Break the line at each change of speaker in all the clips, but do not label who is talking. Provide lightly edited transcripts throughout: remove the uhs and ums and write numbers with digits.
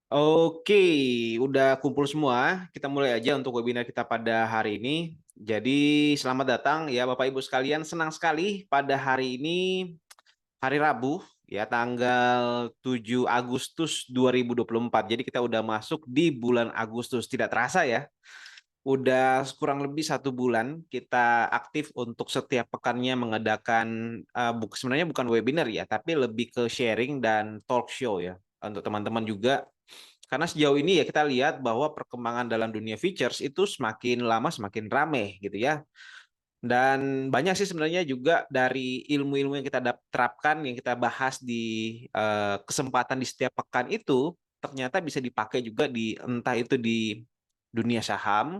Oke, udah kumpul semua. Kita mulai aja untuk webinar kita pada hari ini. Jadi, selamat datang ya Bapak Ibu sekalian. Senang sekali pada hari ini, hari Rabu, ya tanggal 7 Agustus 2024. Jadi kita udah masuk di bulan Agustus. Tidak terasa ya. Udah kurang lebih 1 bulan kita aktif untuk setiap pekannya mengadakan, sebenarnya bukan webinar ya, tapi lebih ke sharing dan talk show ya. Untuk teman-teman juga, karena sejauh ini ya kita lihat bahwa perkembangan dalam dunia features itu semakin lama semakin rame gitu ya. Dan banyak sih sebenarnya juga dari ilmu-ilmu yang kita terapkan, yang kita bahas di kesempatan di setiap pekan itu, ternyata bisa dipakai juga di entah itu di dunia saham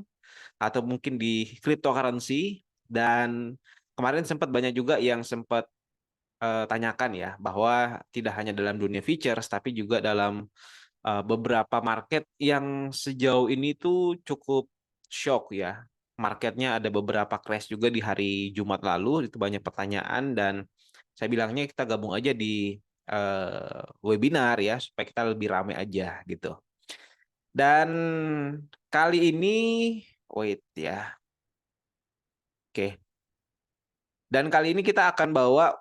atau mungkin di cryptocurrency. Dan kemarin sempat banyak juga yang sempat tanyakan ya bahwa tidak hanya dalam dunia features tapi juga dalam beberapa market yang sejauh ini tuh cukup shock ya. Marketnya ada beberapa crash juga di hari Jumat lalu, itu banyak pertanyaan dan saya bilangnya kita gabung aja di webinar ya supaya kita lebih ramai aja gitu. Dan kali ini, wait ya, oke. Dan kali ini kita akan bawa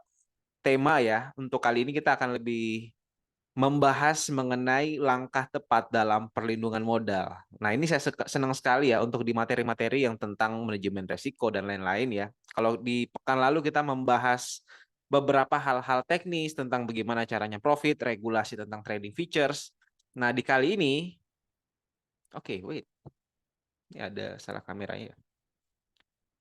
tema ya. Untuk kali ini kita akan lebih membahas mengenai langkah tepat dalam perlindungan modal. Nah, ini saya senang sekali ya untuk di materi-materi yang tentang manajemen resiko dan lain-lain ya. Kalau di pekan lalu kita membahas beberapa hal-hal teknis tentang bagaimana caranya profit, regulasi tentang trading features. Nah, di kali ini, oke, wait, ini ada salah kameranya.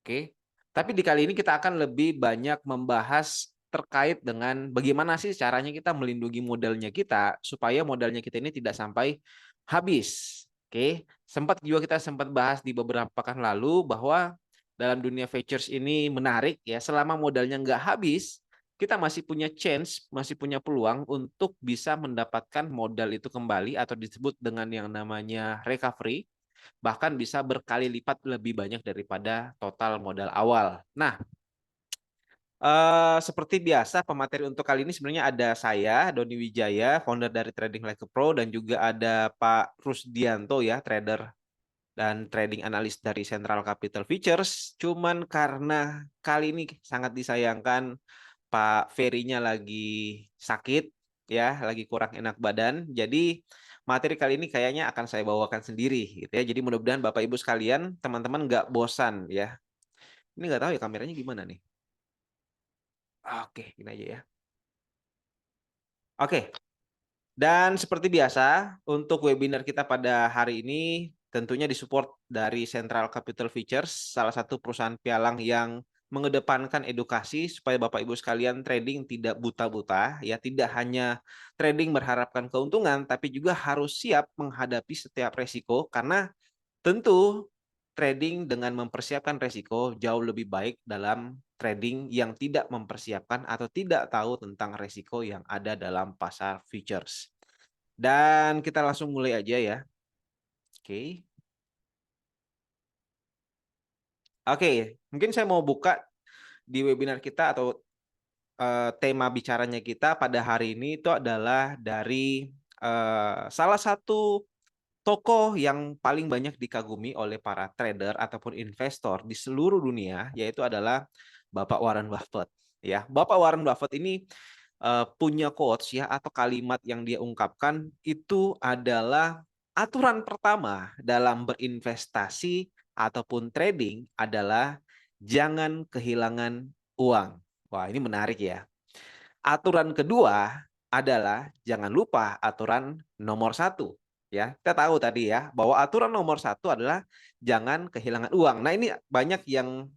Oke. Tapi di kali ini kita akan lebih banyak membahas terkait dengan bagaimana sih caranya kita melindungi modalnya kita supaya modalnya kita ini tidak sampai habis. Oke. Kita sempat bahas di beberapa pekan lalu bahwa dalam dunia futures ini menarik ya, selama modalnya nggak habis, kita masih punya chance, masih punya peluang untuk bisa mendapatkan modal itu kembali atau disebut dengan yang namanya recovery, bahkan bisa berkali lipat lebih banyak daripada total modal awal. Nah, seperti biasa pemateri untuk kali ini sebenarnya ada saya, Doni Wijaya, founder dari Trading Like a Pro, dan juga ada Pak Rusdianto ya, trader dan trading analis dari Central Capital Features. Cuman karena kali ini sangat disayangkan Pak Ferry-nya lagi sakit ya, lagi kurang enak badan. Jadi materi kali ini kayaknya akan saya bawakan sendiri gitu ya. Jadi mudah-mudahan Bapak Ibu sekalian, teman-teman nggak bosan ya. Ini nggak tahu ya kameranya gimana nih. Oke, gini aja ya. Oke, dan seperti biasa untuk webinar kita pada hari ini tentunya disupport dari Central Capital Features, salah satu perusahaan pialang yang mengedepankan edukasi supaya Bapak Ibu sekalian trading tidak buta-buta ya, tidak hanya trading berharapkan keuntungan tapi juga harus siap menghadapi setiap resiko, karena tentu trading dengan mempersiapkan resiko jauh lebih baik dalam trading yang tidak mempersiapkan atau tidak tahu tentang resiko yang ada dalam pasar futures. Dan kita langsung mulai aja ya. Oke. Oke, mungkin saya mau buka di webinar kita atau tema bicaranya kita pada hari ini itu adalah dari salah satu tokoh yang paling banyak dikagumi oleh para trader ataupun investor di seluruh dunia, yaitu adalah Bapak Warren Buffett. Ya, Bapak Warren Buffett ini punya quotes ya atau kalimat yang dia ungkapkan itu adalah aturan pertama dalam berinvestasi ataupun trading adalah jangan kehilangan uang. Wah, ini menarik ya. Aturan kedua adalah jangan lupa aturan nomor satu. Ya, kita tahu tadi ya bahwa aturan nomor satu adalah jangan kehilangan uang. Nah, ini banyak yang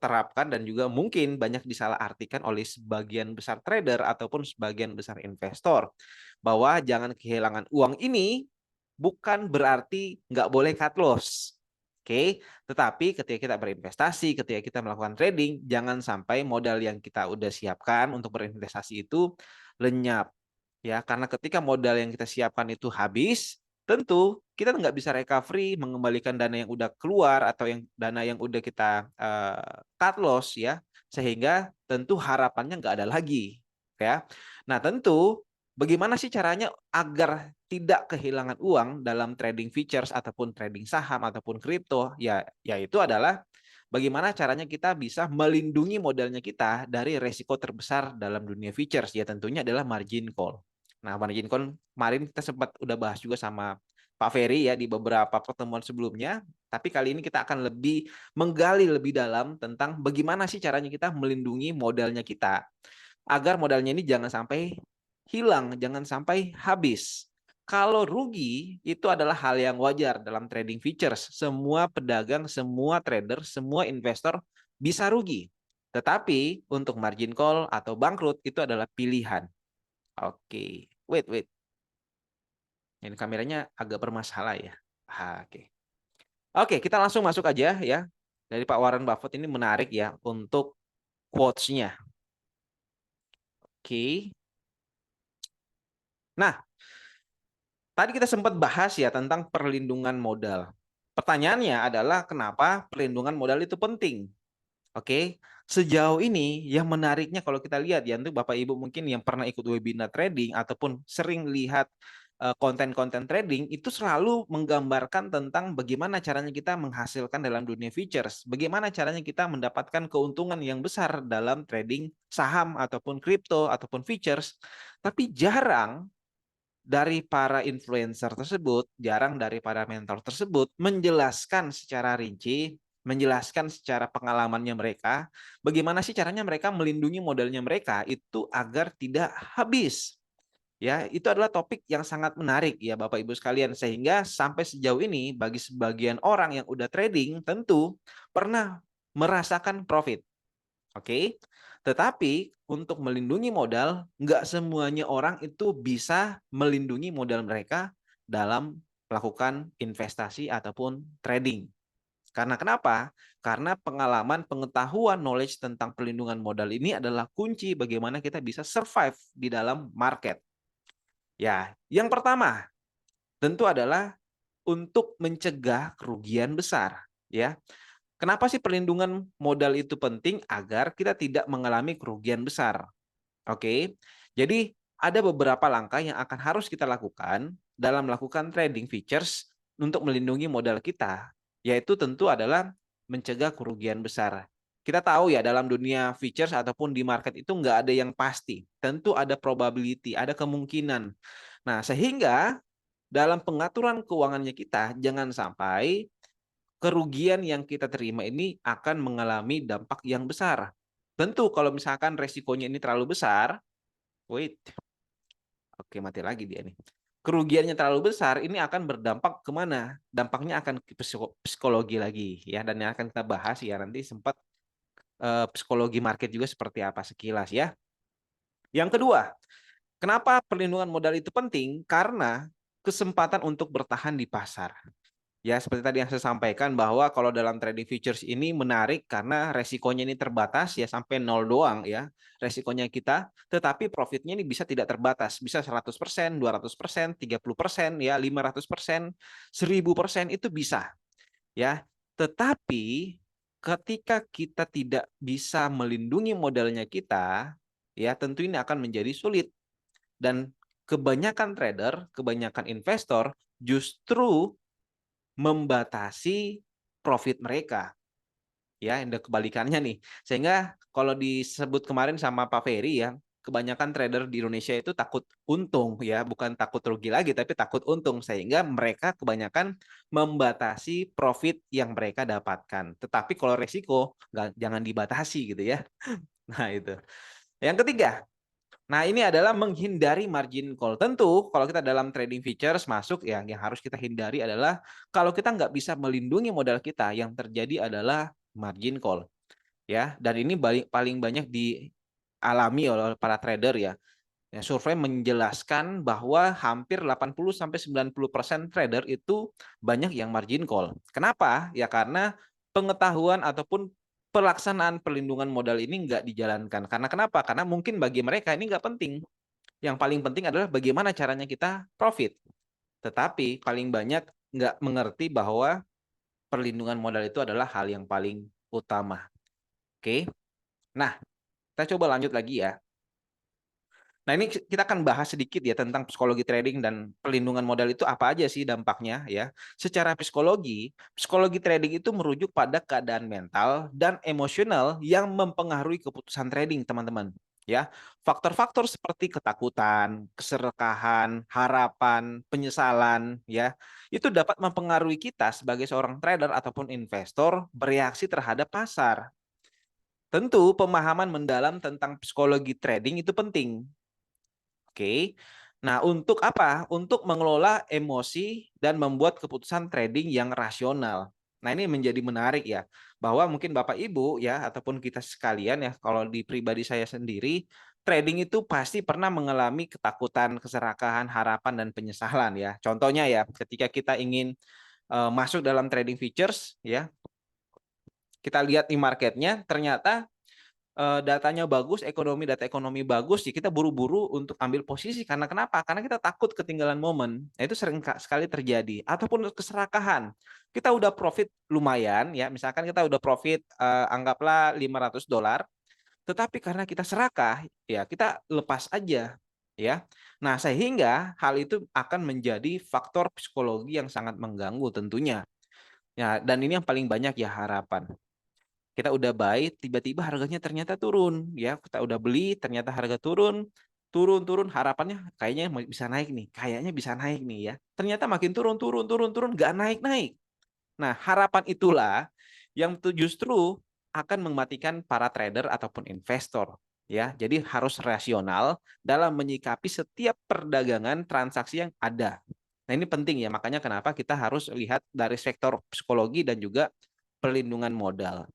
terapkan dan juga mungkin banyak disalahartikan oleh sebagian besar trader ataupun sebagian besar investor, bahwa jangan kehilangan uang ini bukan berarti nggak boleh cut loss. Oke, tetapi ketika kita berinvestasi, ketika kita melakukan trading, jangan sampai modal yang kita udah siapkan untuk berinvestasi itu lenyap. Ya, karena ketika modal yang kita siapkan itu habis, tentu kita nggak bisa recovery, mengembalikan dana yang udah keluar atau yang dana yang udah kita cut loss ya, sehingga tentu harapannya nggak ada lagi. Ya, nah tentu bagaimana sih caranya agar tidak kehilangan uang dalam trading futures ataupun trading saham ataupun kripto? Ya, yaitu adalah bagaimana caranya kita bisa melindungi modalnya kita dari resiko terbesar dalam dunia futures. Ya tentunya adalah margin call. Nah, margin call kemarin kita sempat udah bahas juga sama Pak Ferry ya di beberapa pertemuan sebelumnya. Tapi kali ini kita akan lebih menggali lebih dalam tentang bagaimana sih caranya kita melindungi modalnya kita agar modalnya ini jangan sampai hilang, jangan sampai habis. Kalau rugi, itu adalah hal yang wajar dalam trading futures. Semua pedagang, semua trader, semua investor bisa rugi. Tetapi untuk margin call atau bangkrut itu adalah pilihan. Oke, wait. Ini kameranya agak bermasalah ya. Oke. Oke, kita langsung masuk aja ya. Dari Pak Warren Buffett ini menarik ya untuk quotes-nya. Oke. Nah, tadi kita sempat bahas ya tentang perlindungan modal. Pertanyaannya adalah kenapa perlindungan modal itu penting? Oke, sejauh ini yang menariknya kalau kita lihat ya untuk Bapak Ibu mungkin yang pernah ikut webinar trading ataupun sering lihat konten-konten trading itu selalu menggambarkan tentang bagaimana caranya kita menghasilkan dalam dunia futures, bagaimana caranya kita mendapatkan keuntungan yang besar dalam trading saham ataupun kripto ataupun futures, tapi jarang dari para influencer tersebut, jarang dari para mentor tersebut menjelaskan secara rinci, menjelaskan secara pengalamannya mereka, bagaimana sih caranya mereka melindungi modalnya mereka itu agar tidak habis. Ya, itu adalah topik yang sangat menarik ya Bapak Ibu sekalian sehingga sampai sejauh ini bagi sebagian orang yang udah trading tentu pernah merasakan profit. Oke, tetapi untuk melindungi modal, nggak semuanya orang itu bisa melindungi modal mereka dalam melakukan investasi ataupun trading. Karena kenapa? Karena pengalaman, pengetahuan, knowledge tentang perlindungan modal ini adalah kunci bagaimana kita bisa survive di dalam market. Ya, yang pertama tentu adalah untuk mencegah kerugian besar. Ya, kenapa sih perlindungan modal itu penting? Agar kita tidak mengalami kerugian besar. Oke, jadi ada beberapa langkah yang akan harus kita lakukan dalam melakukan trading futures untuk melindungi modal kita, yaitu tentu adalah mencegah kerugian besar. Kita tahu ya dalam dunia futures ataupun di market itu nggak ada yang pasti. Tentu ada probability, ada kemungkinan. Nah, sehingga dalam pengaturan keuangannya kita, jangan sampai kerugian yang kita terima ini akan mengalami dampak yang besar. Tentu kalau misalkan resikonya ini terlalu besar, wait, oke mati lagi dia nih. Kerugiannya terlalu besar, ini akan berdampak kemana? Dampaknya akan ke psikologi lagi ya, dan yang akan kita bahas ya nanti sempat psikologi market juga seperti apa sekilas ya. Yang kedua, kenapa perlindungan modal itu penting? Karena kesempatan untuk bertahan di pasar. Ya, seperti tadi yang saya sampaikan bahwa kalau dalam trading futures ini menarik karena resikonya ini terbatas ya sampai nol doang ya resikonya kita, tetapi profitnya ini bisa tidak terbatas, bisa 100%, 200%, 30% ya, 500%, 1000% itu bisa ya. Tetapi ketika kita tidak bisa melindungi modalnya kita, ya tentu ini akan menjadi sulit dan kebanyakan trader, kebanyakan investor justru membatasi profit mereka. Ya, ada kebalikannya nih. Sehingga kalau disebut kemarin sama Pak Ferry ya, kebanyakan trader di Indonesia itu takut untung ya, bukan takut rugi lagi tapi takut untung sehingga mereka kebanyakan membatasi profit yang mereka dapatkan. Tetapi kalau resiko jangan dibatasi gitu ya. Nah, itu. Yang ketiga, nah, ini adalah menghindari margin call. Tentu, kalau kita dalam trading futures masuk, yang harus kita hindari adalah kalau kita nggak bisa melindungi modal kita, yang terjadi adalah margin call. Ya, dan ini paling banyak dialami oleh para trader ya. Ya, survei menjelaskan bahwa hampir 80-90% trader itu banyak yang margin call. Kenapa? Ya karena pengetahuan ataupun pelaksanaan perlindungan modal ini nggak dijalankan. Karena kenapa? Karena mungkin bagi mereka ini nggak penting. Yang paling penting adalah bagaimana caranya kita profit. Tetapi paling banyak nggak mengerti bahwa perlindungan modal itu adalah hal yang paling utama. Oke. Nah, kita coba lanjut lagi ya. Nah, ini kita akan bahas sedikit ya tentang psikologi trading dan perlindungan modal itu apa aja sih dampaknya ya. Secara psikologi, psikologi trading itu merujuk pada keadaan mental dan emosional yang mempengaruhi keputusan trading, teman-teman. Ya, faktor-faktor seperti ketakutan, keserakahan, harapan, penyesalan, ya, itu dapat mempengaruhi kita sebagai seorang trader ataupun investor bereaksi terhadap pasar. Tentu, pemahaman mendalam tentang psikologi trading itu penting. Oke. Nah, untuk apa? Untuk mengelola emosi dan membuat keputusan trading yang rasional. Nah, ini menjadi menarik ya, bahwa mungkin Bapak Ibu ya ataupun kita sekalian ya, kalau di pribadi saya sendiri, trading itu pasti pernah mengalami ketakutan, keserakahan, harapan dan penyesalan ya. Contohnya ya, ketika kita ingin masuk dalam trading futures ya, kita lihat di marketnya ternyata datanya bagus, data ekonomi bagus, ya kita buru-buru untuk ambil posisi. Karena kenapa? Karena kita takut ketinggalan momen. Nah, itu sering sekali terjadi. Ataupun keserakahan. Kita udah profit lumayan, ya. Misalkan kita udah profit, anggaplah $500, tetapi karena kita serakah, ya kita lepas aja, ya. Nah, sehingga hal itu akan menjadi faktor psikologi yang sangat mengganggu tentunya. Ya, dan ini yang paling banyak ya harapan. Kita udah buy, tiba-tiba harganya ternyata turun, ya. Kita udah beli, ternyata harga turun, turun, harapannya kayaknya bisa naik nih, kayaknya bisa naik nih ya. Ternyata makin turun, nggak naik-naik. Nah, harapan itulah yang justru akan mematikan para trader ataupun investor, ya. Jadi harus rasional dalam menyikapi setiap perdagangan transaksi yang ada. Nah, ini penting ya, makanya kenapa kita harus lihat dari sektor psikologi dan juga perlindungan modal.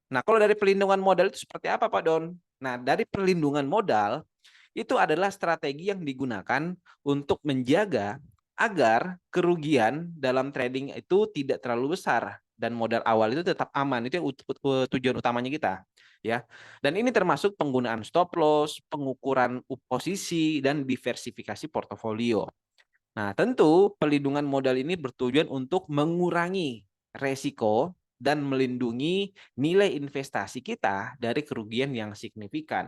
Nah, kalau dari pelindungan modal itu seperti apa, Pak Don? Nah, dari perlindungan modal itu adalah strategi yang digunakan untuk menjaga agar kerugian dalam trading itu tidak terlalu besar dan modal awal itu tetap aman. Itu yang tujuan utamanya kita, ya. Dan ini termasuk penggunaan stop loss, pengukuran posisi dan diversifikasi portofolio. Nah, tentu pelindungan modal ini bertujuan untuk mengurangi resiko dan melindungi nilai investasi kita dari kerugian yang signifikan,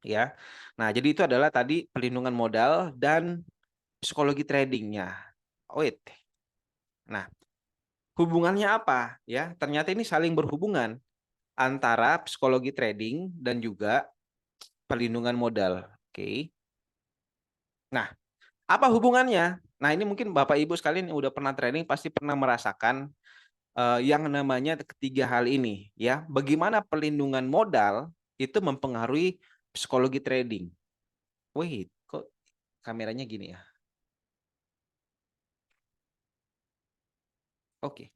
ya. Nah, jadi itu adalah tadi pelindungan modal dan psikologi tradingnya. Wait. Nah, hubungannya apa? Ya, ternyata ini saling berhubungan antara psikologi trading dan juga pelindungan modal. Oke. Nah, apa hubungannya? Nah, ini mungkin Bapak Ibu sekalian yang udah pernah trading pasti pernah merasakan yang namanya ketiga hal ini, ya. Bagaimana perlindungan modal itu mempengaruhi psikologi trading. Wait, kok kameranya gini ya? Oke.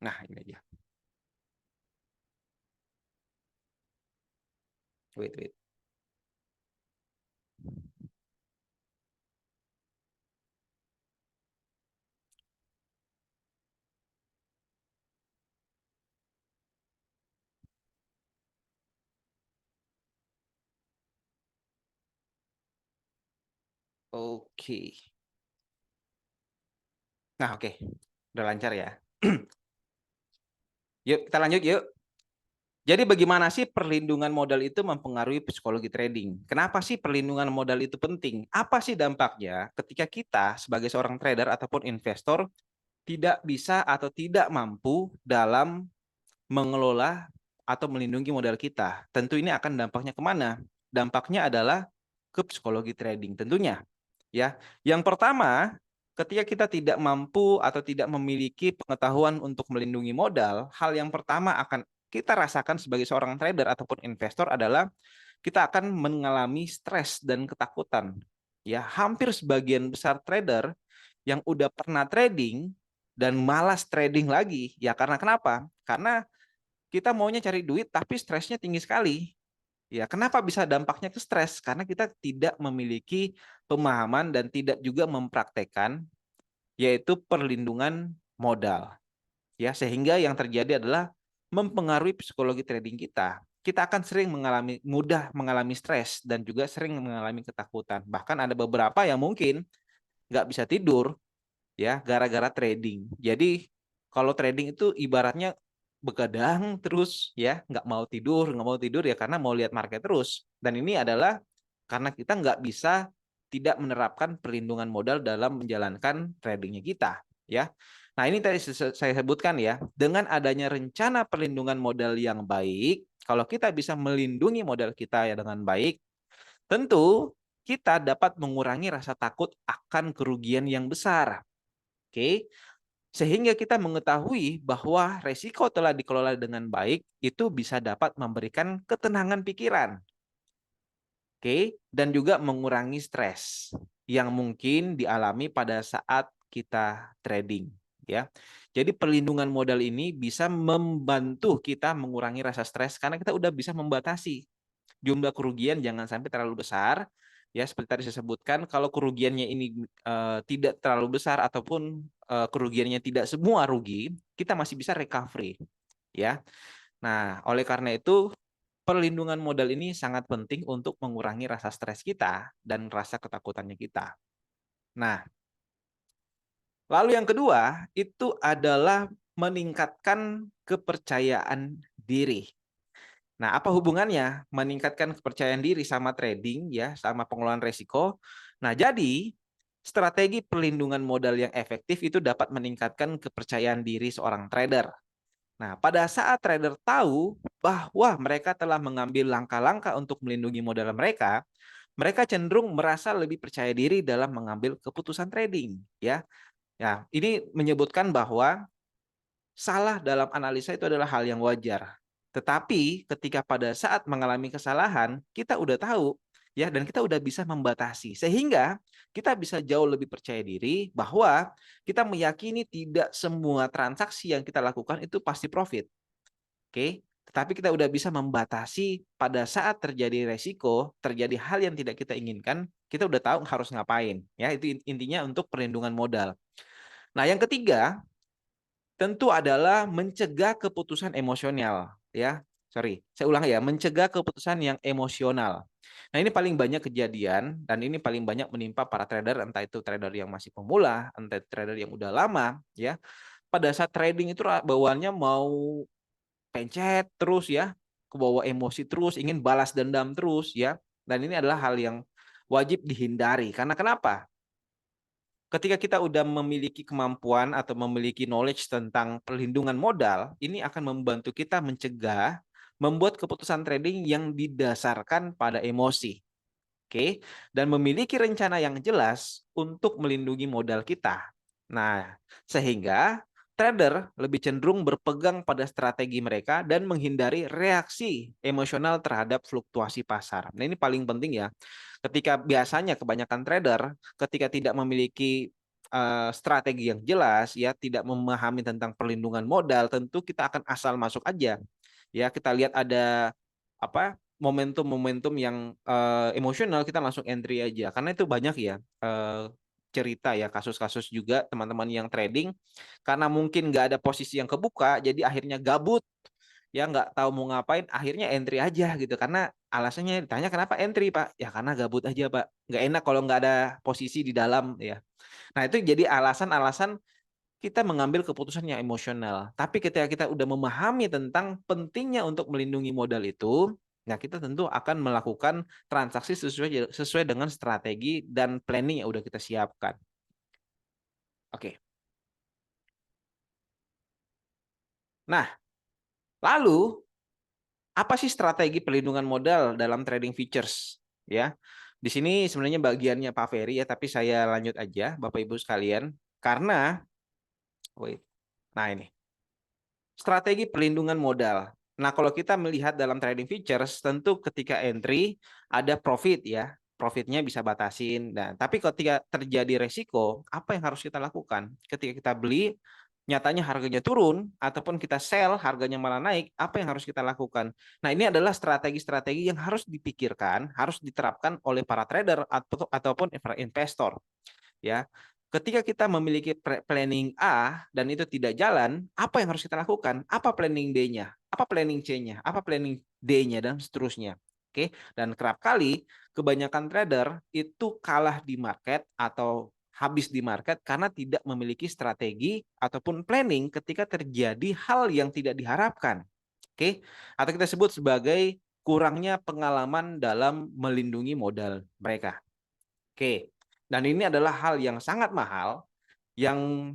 Nah, ini aja. Wait. Oke. Nah, oke. Udah lancar ya. Yuk, kita lanjut yuk. Jadi bagaimana sih perlindungan modal itu mempengaruhi psikologi trading? Kenapa sih perlindungan modal itu penting? Apa sih dampaknya ketika kita sebagai seorang trader ataupun investor tidak bisa atau tidak mampu dalam mengelola atau melindungi modal kita? Tentu ini akan dampaknya kemana? Dampaknya adalah ke psikologi trading tentunya. Ya, yang pertama, ketika kita tidak mampu atau tidak memiliki pengetahuan untuk melindungi modal, hal yang pertama akan kita rasakan sebagai seorang trader ataupun investor adalah kita akan mengalami stres dan ketakutan. Ya, hampir sebagian besar trader yang udah pernah trading dan malas trading lagi. Ya karena kenapa? Karena kita maunya cari duit tapi stresnya tinggi sekali. Ya, kenapa bisa dampaknya ke stres? Karena kita tidak memiliki pemahaman dan tidak juga mempraktekkan yaitu perlindungan modal. Ya, sehingga yang terjadi adalah mempengaruhi psikologi trading kita. Kita akan sering mudah mengalami stres dan juga sering mengalami ketakutan. Bahkan ada beberapa yang mungkin nggak bisa tidur ya gara-gara trading. Jadi kalau trading itu ibaratnya begadang terus ya, nggak mau tidur ya karena mau lihat market terus. Dan ini adalah karena kita nggak bisa tidak menerapkan perlindungan modal dalam menjalankan tradingnya kita ya. Nah ini tadi saya sebutkan ya, dengan adanya rencana perlindungan modal yang baik, kalau kita bisa melindungi modal kita ya dengan baik, tentu kita dapat mengurangi rasa takut akan kerugian yang besar. Oke, sehingga kita mengetahui bahwa resiko telah dikelola dengan baik itu bisa dapat memberikan ketenangan pikiran. Oke, dan juga mengurangi stres yang mungkin dialami pada saat kita trading, ya. Jadi perlindungan modal ini bisa membantu kita mengurangi rasa stres karena kita udah bisa membatasi jumlah kerugian jangan sampai terlalu besar. Ya, seperti tadi saya sebutkan, kalau kerugiannya ini tidak terlalu besar ataupun kerugiannya tidak semua rugi, kita masih bisa recovery, ya. Nah, oleh karena itu perlindungan modal ini sangat penting untuk mengurangi rasa stres kita dan rasa ketakutannya kita. Nah, lalu yang kedua itu adalah meningkatkan kepercayaan diri. Nah, apa hubungannya meningkatkan kepercayaan diri sama trading ya, sama pengelolaan resiko? Nah, jadi strategi perlindungan modal yang efektif itu dapat meningkatkan kepercayaan diri seorang trader. Nah, pada saat trader tahu bahwa mereka telah mengambil langkah-langkah untuk melindungi modal mereka, mereka cenderung merasa lebih percaya diri dalam mengambil keputusan trading, ya. Ya, ini menyebutkan bahwa salah dalam analisa itu adalah hal yang wajar. Tetapi ketika pada saat mengalami kesalahan, kita udah tahu ya dan kita udah bisa membatasi sehingga kita bisa jauh lebih percaya diri bahwa kita meyakini tidak semua transaksi yang kita lakukan itu pasti profit. Oke, tetapi kita udah bisa membatasi pada saat terjadi resiko, terjadi hal yang tidak kita inginkan, kita udah tahu harus ngapain. Ya, itu intinya untuk perlindungan modal. Nah, yang ketiga, tentu adalah mencegah keputusan emosional, ya. Sorry, saya ulang ya, mencegah keputusan yang emosional. Nah, ini paling banyak kejadian dan ini paling banyak menimpa para trader, entah itu trader yang masih pemula, entah itu trader yang udah lama, ya. Pada saat trading itu bawaannya mau pencet terus ya, kebawa emosi terus, ingin balas dendam terus ya. Dan ini adalah hal yang wajib dihindari. Karena kenapa? Ketika kita udah memiliki kemampuan atau memiliki knowledge tentang perlindungan modal, ini akan membantu kita mencegah membuat keputusan trading yang didasarkan pada emosi. Oke, dan memiliki rencana yang jelas untuk melindungi modal kita. Nah, sehingga trader lebih cenderung berpegang pada strategi mereka dan menghindari reaksi emosional terhadap fluktuasi pasar. Nah, ini paling penting ya. Ketika biasanya kebanyakan trader ketika tidak memiliki strategi yang jelas ya, tidak memahami tentang perlindungan modal, tentu kita akan asal masuk aja. Ya, kita lihat ada apa momentum-momentum yang emosional kita langsung entry aja karena itu banyak ya cerita ya kasus-kasus juga teman-teman yang trading karena mungkin nggak ada posisi yang kebuka jadi akhirnya gabut ya nggak tahu mau ngapain akhirnya entry aja gitu karena alasannya ditanya kenapa entry Pak ya karena gabut aja Pak nggak enak kalau nggak ada posisi di dalam ya. Nah itu jadi alasan-alasan kita mengambil keputusan yang emosional. Tapi ketika kita udah memahami tentang pentingnya untuk melindungi modal itu, nah kita tentu akan melakukan transaksi sesuai dengan strategi dan planning yang udah kita siapkan. Oke. Nah, lalu apa sih strategi perlindungan modal dalam trading futures? Ya, di sini sebenarnya bagiannya Pak Ferry ya, tapi saya lanjut aja, Bapak Ibu sekalian, karena, wait, nah ini. Strategi perlindungan modal. Nah, kalau kita melihat dalam trading futures, tentu ketika entry ada profit ya. Profitnya bisa batasin. Nah, tapi ketika terjadi resiko, apa yang harus kita lakukan? Ketika kita beli, nyatanya harganya turun, ataupun kita sell, harganya malah naik, apa yang harus kita lakukan? Nah, ini adalah strategi-strategi yang harus dipikirkan, harus diterapkan oleh para trader ataupun investor ya. Ketika kita memiliki planning A dan itu tidak jalan, apa yang harus kita lakukan? Apa planning B-nya? Apa planning C-nya? Apa planning D-nya dan seterusnya. Oke, dan kerap kali kebanyakan trader itu kalah di market atau habis di market karena tidak memiliki strategi ataupun planning ketika terjadi hal yang tidak diharapkan. Oke, atau kita sebut sebagai kurangnya pengalaman dalam melindungi modal mereka. Oke, dan ini adalah hal yang sangat mahal yang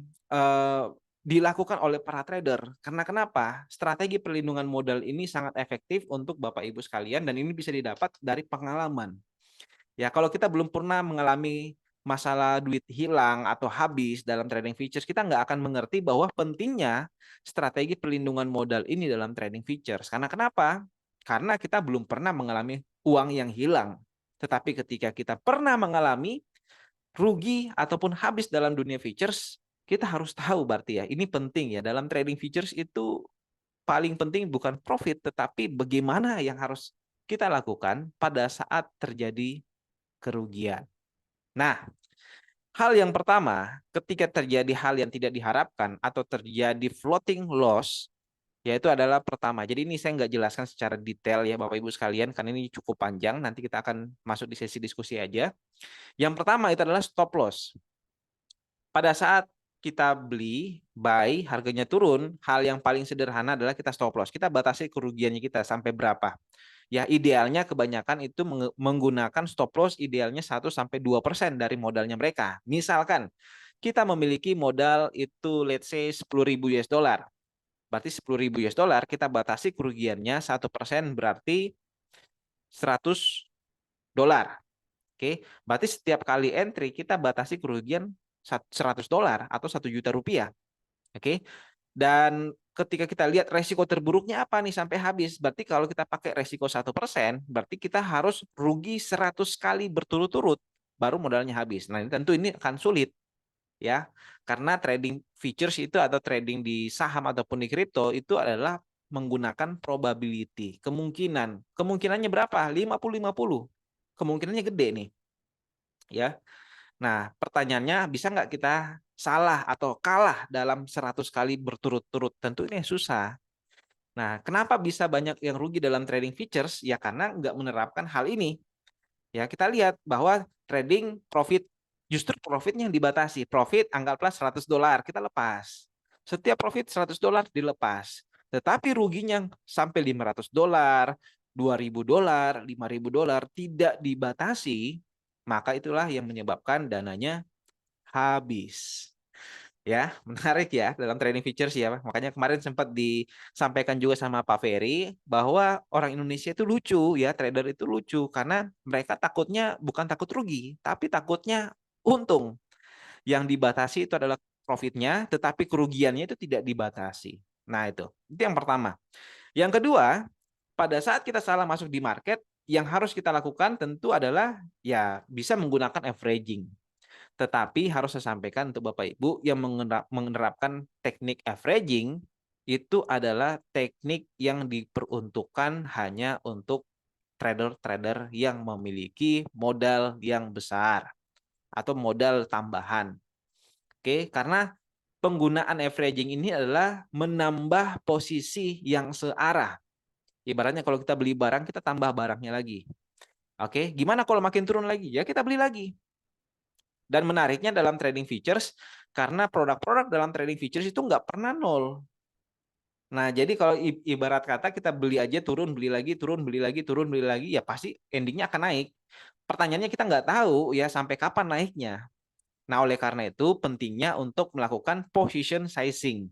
dilakukan oleh para trader. Karena kenapa? Strategi perlindungan modal ini sangat efektif untuk Bapak Ibu sekalian dan ini bisa didapat dari pengalaman. Ya, kalau kita belum pernah mengalami masalah duit hilang atau habis dalam trading futures, kita nggak akan mengerti bahwa pentingnya strategi perlindungan modal ini dalam trading futures. Karena kenapa? Karena kita belum pernah mengalami uang yang hilang. Tetapi ketika kita pernah mengalami rugi ataupun habis dalam dunia futures, kita harus tahu berarti ya, ini penting ya. Dalam trading futures itu paling penting bukan profit, tetapi bagaimana yang harus kita lakukan pada saat terjadi kerugian. Nah, hal yang pertama, ketika terjadi hal yang tidak diharapkan atau terjadi floating loss, yaitu adalah pertama. Jadi ini saya nggak jelaskan secara detail ya Bapak Ibu sekalian, karena ini cukup panjang. Nanti kita akan masuk di sesi diskusi aja. Yang pertama itu adalah stop loss. Pada saat kita beli, buy, harganya turun, hal yang paling sederhana adalah kita stop loss. Kita batasi kerugiannya kita sampai berapa. Ya, idealnya kebanyakan itu menggunakan stop loss idealnya 1-2% dari modalnya mereka. Misalkan kita memiliki modal itu let's say 10.000 US dollar. Berarti 10.000 US dollar kita batasi kerugiannya 1% berarti 100 dolar. Oke, berarti setiap kali entry kita batasi kerugian 100 dolar atau 1 juta rupiah. Oke. Dan ketika kita lihat resiko terburuknya apa nih sampai habis, berarti kalau kita pakai resiko 1%, berarti kita harus rugi 100 kali berturut-turut baru modalnya habis. Nah, tentu ini akan sulit ya. Karena trading futures itu atau trading di saham ataupun di kripto itu adalah menggunakan probability, kemungkinan. Kemungkinannya berapa? 50-50. Kemungkinannya gede nih. Ya. Nah, pertanyaannya bisa nggak kita salah atau kalah dalam 100 kali berturut-turut? Tentu ini susah. Nah, kenapa bisa banyak yang rugi dalam trading futures? Ya karena nggak menerapkan hal ini. Ya, kita lihat bahwa trading profit, justru profitnya yang dibatasi. Profit anggaplah 100 dolar, kita lepas. Setiap profit 100 dolar dilepas. Tetapi ruginya sampai 500 dolar, 2.000 dolar, 5.000 dolar tidak dibatasi, maka itulah yang menyebabkan dananya habis. Ya, menarik ya dalam trading futures ya. Makanya kemarin sempat disampaikan juga sama Pak Ferry bahwa orang Indonesia itu lucu ya, trader itu lucu karena mereka takutnya bukan takut rugi, tapi takutnya untung. Yang dibatasi itu adalah profitnya, tetapi kerugiannya itu tidak dibatasi. Nah, itu yang pertama. Yang kedua, pada saat kita salah masuk di market, yang harus kita lakukan tentu adalah ya bisa menggunakan averaging. Tetapi harus saya sampaikan untuk Bapak Ibu yang menerapkan teknik averaging itu adalah teknik yang diperuntukkan hanya untuk trader-trader yang memiliki modal yang besar atau modal tambahan. Oke, karena penggunaan averaging ini adalah menambah posisi yang searah. Ibaratnya kalau kita beli barang, kita tambah barangnya lagi. Oke, gimana kalau makin turun lagi? Ya kita beli lagi. Dan menariknya dalam trading futures, karena produk-produk dalam trading futures itu nggak pernah nol. Nah, jadi kalau ibarat kata kita beli aja turun, beli lagi, turun, beli lagi, turun, beli lagi, ya pasti endingnya akan naik. Pertanyaannya kita nggak tahu ya sampai kapan naiknya. Nah, oleh karena itu pentingnya untuk melakukan position sizing.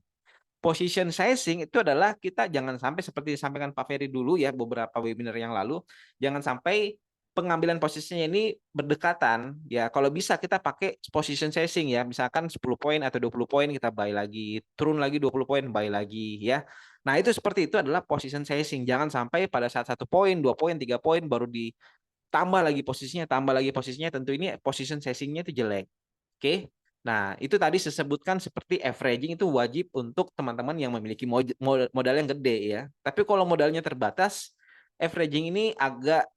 Position sizing itu adalah kita jangan sampai seperti disampaikan Pak Ferry dulu ya beberapa webinar yang lalu, jangan sampai pengambilan posisinya ini berdekatan ya. Kalau bisa kita pakai position sizing ya, misalkan 10 poin atau 20 poin kita buy lagi, turun lagi 20 poin buy lagi ya. Nah, itu seperti itu adalah position sizing. Jangan sampai pada saat 1 poin, 2 poin, 3 poin baru ditambah lagi posisinya, tambah lagi posisinya, tentu ini position sizingnya itu jelek. Oke. Nah, itu tadi disebutkan seperti averaging itu wajib untuk teman-teman yang memiliki modal yang gede ya. Tapi kalau modalnya terbatas, averaging ini agak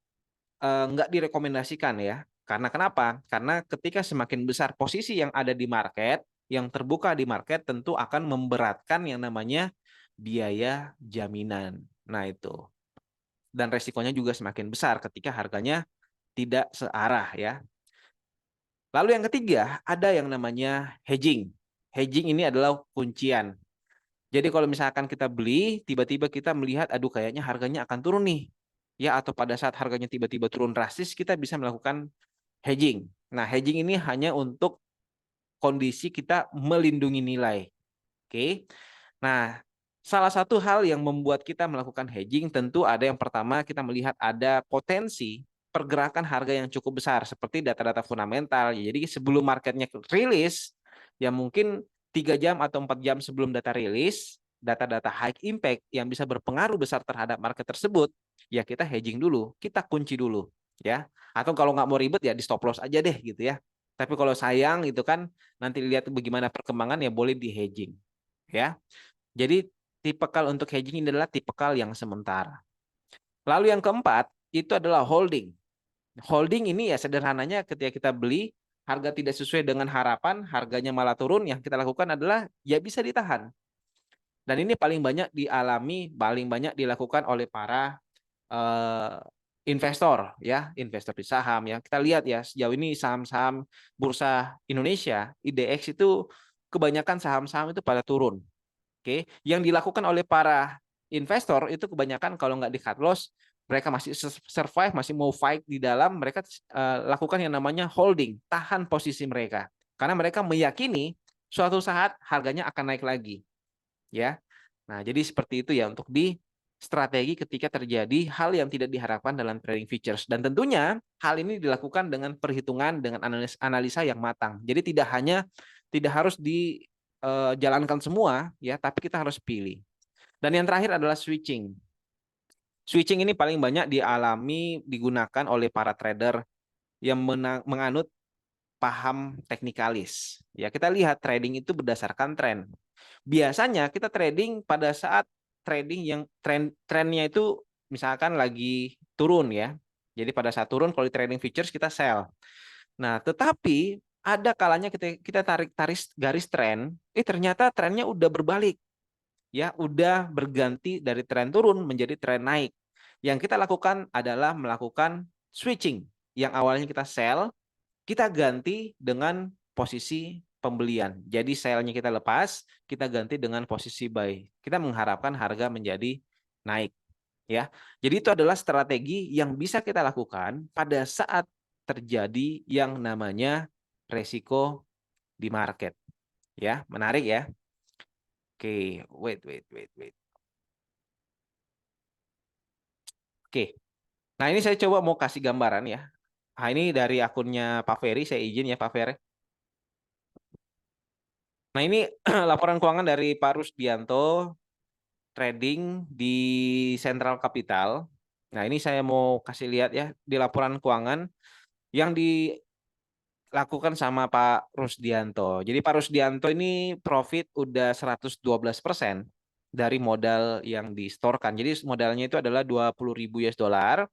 nggak direkomendasikan ya. Karena kenapa? Karena ketika semakin besar posisi yang ada di market, yang terbuka di market tentu akan memberatkan yang namanya biaya jaminan. Nah, itu. Dan resikonya juga semakin besar ketika harganya tidak searah ya. Lalu yang ketiga, ada yang namanya hedging. Hedging ini adalah kuncian. Jadi kalau misalkan kita beli, tiba-tiba kita melihat, aduh kayaknya harganya akan turun nih. Ya, atau pada saat harganya tiba-tiba turun drastis, kita bisa melakukan hedging. Nah, hedging ini hanya untuk kondisi kita melindungi nilai. Oke. Nah, salah satu hal yang membuat kita melakukan hedging tentu ada yang pertama kita melihat ada potensi pergerakan harga yang cukup besar seperti data-data fundamental. Jadi sebelum marketnya rilis, ya mungkin 3 jam atau 4 jam sebelum data rilis, data-data high impact yang bisa berpengaruh besar terhadap market tersebut, ya kita hedging dulu, kita kunci dulu, ya. Atau kalau nggak mau ribet ya di stop loss aja deh gitu ya. Tapi kalau sayang itu kan nanti lihat bagaimana perkembangan ya boleh di hedging, ya. Jadi tipikal untuk hedging ini adalah tipikal yang sementara. Lalu yang keempat itu adalah holding. Holding ini ya sederhananya ketika kita beli harga tidak sesuai dengan harapan, harganya malah turun, yang kita lakukan adalah ya bisa ditahan. Dan ini paling banyak dialami, paling banyak dilakukan oleh para uh, investor ya, investor di saham ya. Kita lihat ya sejauh ini saham-saham bursa Indonesia, IDX itu kebanyakan saham-saham itu pada turun. Oke, yang dilakukan oleh para investor itu kebanyakan kalau nggak di cut loss, mereka masih survive, masih mau fight di dalam, mereka lakukan yang namanya holding, tahan posisi mereka. Karena mereka meyakini suatu saat harganya akan naik lagi, ya. Nah, jadi seperti itu ya untuk di strategi ketika terjadi hal yang tidak diharapkan dalam trading futures. Dan tentunya hal ini dilakukan dengan perhitungan, dengan analisa yang matang. Jadi tidak harus dijalankan semua ya, tapi kita harus pilih. Dan yang terakhir adalah switching. Switching ini paling banyak digunakan oleh para trader yang menganut paham teknikalis. Ya, kita lihat trading itu berdasarkan tren. Biasanya kita trading pada saat trading yang trennya itu misalkan lagi turun ya. Jadi pada saat turun kalau di trading futures kita sell. Nah, tetapi ada kalanya kita tarik garis tren, ternyata trennya udah berbalik. Ya, udah berganti dari tren turun menjadi tren naik. Yang kita lakukan adalah melakukan switching. Yang awalnya kita sell, kita ganti dengan posisi pembelian. Jadi sell-nya kita lepas, kita ganti dengan posisi buy. Kita mengharapkan harga menjadi naik, ya. Jadi itu adalah strategi yang bisa kita lakukan pada saat terjadi yang namanya resiko di market, ya. Menarik ya. Oke, wait. Oke. Nah, ini saya coba mau kasih gambaran ya. Nah, ini dari akunnya Pak Ferry, saya izin ya Pak Ferry. Nah, ini laporan keuangan dari Pak Rusdianto trading di Central Capital. Nah, ini saya mau kasih lihat ya di laporan keuangan yang dilakukan sama Pak Rusdianto. Jadi Pak Rusdianto ini profit udah 112% dari modal yang distorkan. Jadi modalnya itu adalah 20.000 US dollar.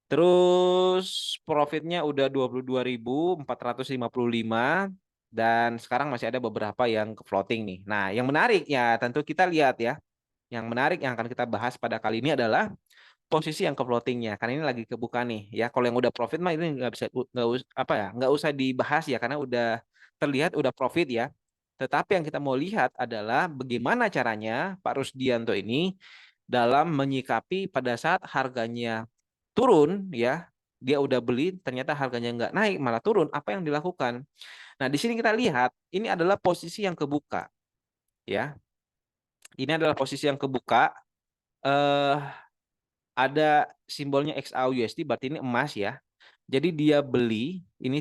Terus profitnya udah 22.455 dan sekarang masih ada beberapa yang ke floating nih. Nah, yang menarik ya tentu kita lihat ya. Yang menarik yang akan kita bahas pada kali ini adalah posisi yang ke floatingnya. Karena ini lagi kebuka nih ya. Kalau yang udah profit mah ini nggak bisa nggak usah dibahas ya karena udah terlihat udah profit ya. Tetapi yang kita mau lihat adalah bagaimana caranya Pak Rusdianto ini dalam menyikapi pada saat harganya turun ya, dia udah beli ternyata harganya nggak naik malah turun, apa yang dilakukan? Nah, di sini kita lihat ini adalah posisi yang kebuka ya. Ini adalah posisi yang kebuka. Eh ada simbolnya XAUUSD berarti ini emas ya. Jadi dia beli ini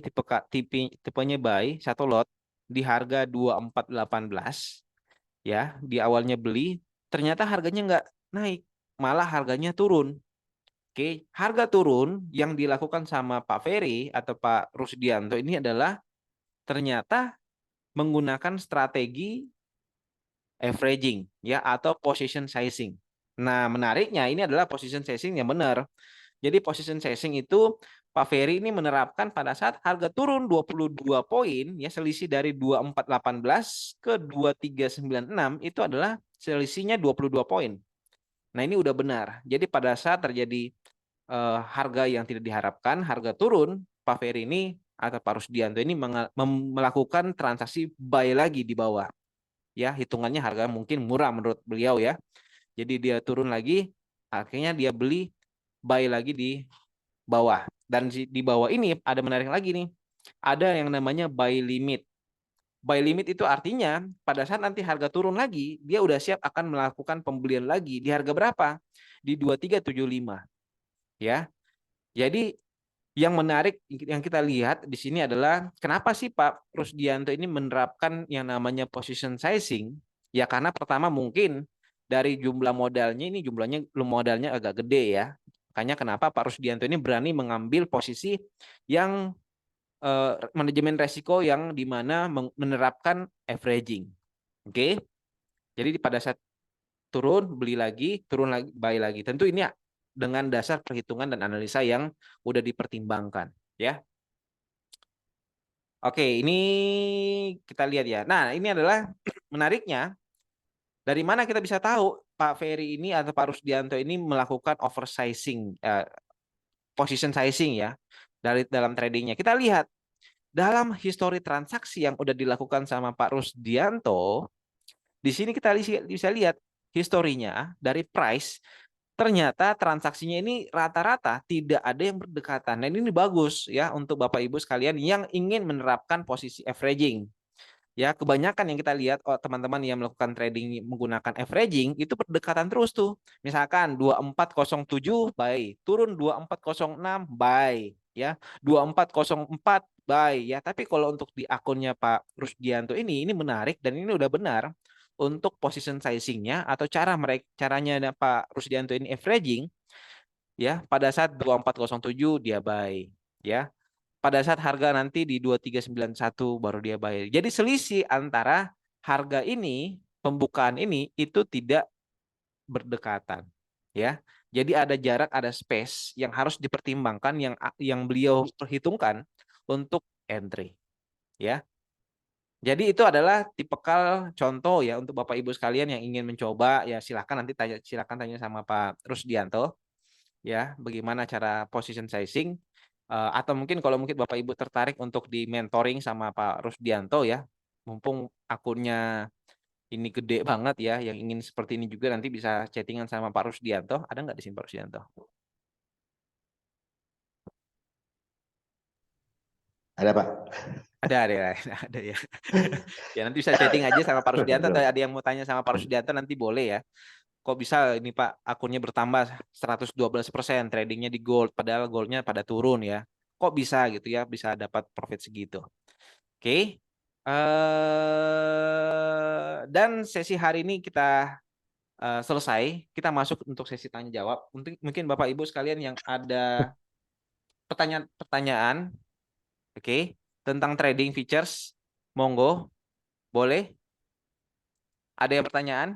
tipenya buy satu lot di harga 2418 ya. Di awalnya beli ternyata harganya nggak naik, malah harganya turun. Oke, harga turun yang dilakukan sama Pak Ferry atau Pak Rusdianto ini adalah ternyata menggunakan strategi averaging ya atau position sizing. Nah, menariknya ini adalah position sizing yang benar. Jadi position sizing itu Pak Ferry ini menerapkan pada saat harga turun 22 poin ya selisih dari 2418 ke 2396 itu adalah selisihnya 22 poin. Nah, ini udah benar. Jadi pada saat terjadi harga yang tidak diharapkan, harga turun, Pak Ferry ini atau Pak Rusdianto ini melakukan transaksi buy lagi di bawah. Ya, hitungannya harga mungkin murah menurut beliau ya. Jadi dia turun lagi, akhirnya dia beli buy lagi di bawah. Dan di bawah ini ada menarik lagi nih. Ada yang namanya buy limit. Buy limit itu artinya pada saat nanti harga turun lagi, dia udah siap akan melakukan pembelian lagi di harga berapa? Di 2375. Ya. Jadi yang menarik yang kita lihat di sini adalah kenapa sih Pak Rusdianto ini menerapkan yang namanya position sizing? Ya karena pertama mungkin dari jumlah modalnya ini modalnya agak gede ya. Makanya kenapa Pak Rusdianto ini berani mengambil posisi yang manajemen resiko yang dimana menerapkan averaging. Oke. Jadi pada saat turun beli lagi, turun lagi buy lagi. Tentu ini dengan dasar perhitungan dan analisa yang udah dipertimbangkan ya. Oke, ini kita lihat ya. Nah, ini adalah menariknya dari mana kita bisa tahu Pak Ferry ini atau Pak Rusdianto ini melakukan oversizing, position sizing ya dari dalam tradingnya. Kita lihat dalam histori transaksi yang udah dilakukan sama Pak Rusdianto, di sini kita bisa lihat historinya dari price. Ternyata transaksinya ini rata-rata tidak ada yang berdekatan. Dan ini bagus ya untuk Bapak Ibu sekalian yang ingin menerapkan posisi averaging. Ya, kebanyakan yang kita lihat teman-teman yang melakukan trading menggunakan averaging itu berdekatan terus tuh. Misalkan 2407 buy, turun 2406 buy, ya. 2404 buy ya. Tapi kalau untuk di akunnya Pak Rusdianto ini menarik dan ini udah benar untuk position sizingnya atau caranya Pak Rusdianto ini averaging ya pada saat 2407 dia buy ya pada saat harga nanti di 2391 baru dia buy. Jadi selisih antara harga ini pembukaan ini itu tidak berdekatan ya. Jadi ada jarak, ada space yang harus dipertimbangkan yang beliau perhitungkan untuk entry ya. Jadi itu adalah tipikal contoh ya untuk Bapak Ibu sekalian yang ingin mencoba ya silakan tanya sama Pak Rusdianto ya bagaimana cara position sizing atau mungkin kalau mungkin Bapak Ibu tertarik untuk di mentoring sama Pak Rusdianto ya mumpung akunnya ini gede banget ya yang ingin seperti ini juga nanti bisa chattingan sama Pak Rusdianto. Ada nggak di sini Pak Rusdianto?
Ada Pak.
Ada ya. Ya nanti bisa chatting aja sama Pak Rusdianto atau ada yang mau tanya sama Pak Rusdianto nanti boleh ya. Kok bisa ini Pak akunnya bertambah 112% tradingnya di gold padahal goldnya pada turun ya. Kok bisa gitu ya bisa dapat profit segitu. Oke. Dan sesi hari ini kita selesai. Kita masuk untuk sesi tanya jawab. Mungkin Bapak Ibu sekalian yang ada pertanyaan, oke, tentang trading features, monggo, boleh. Ada yang pertanyaan?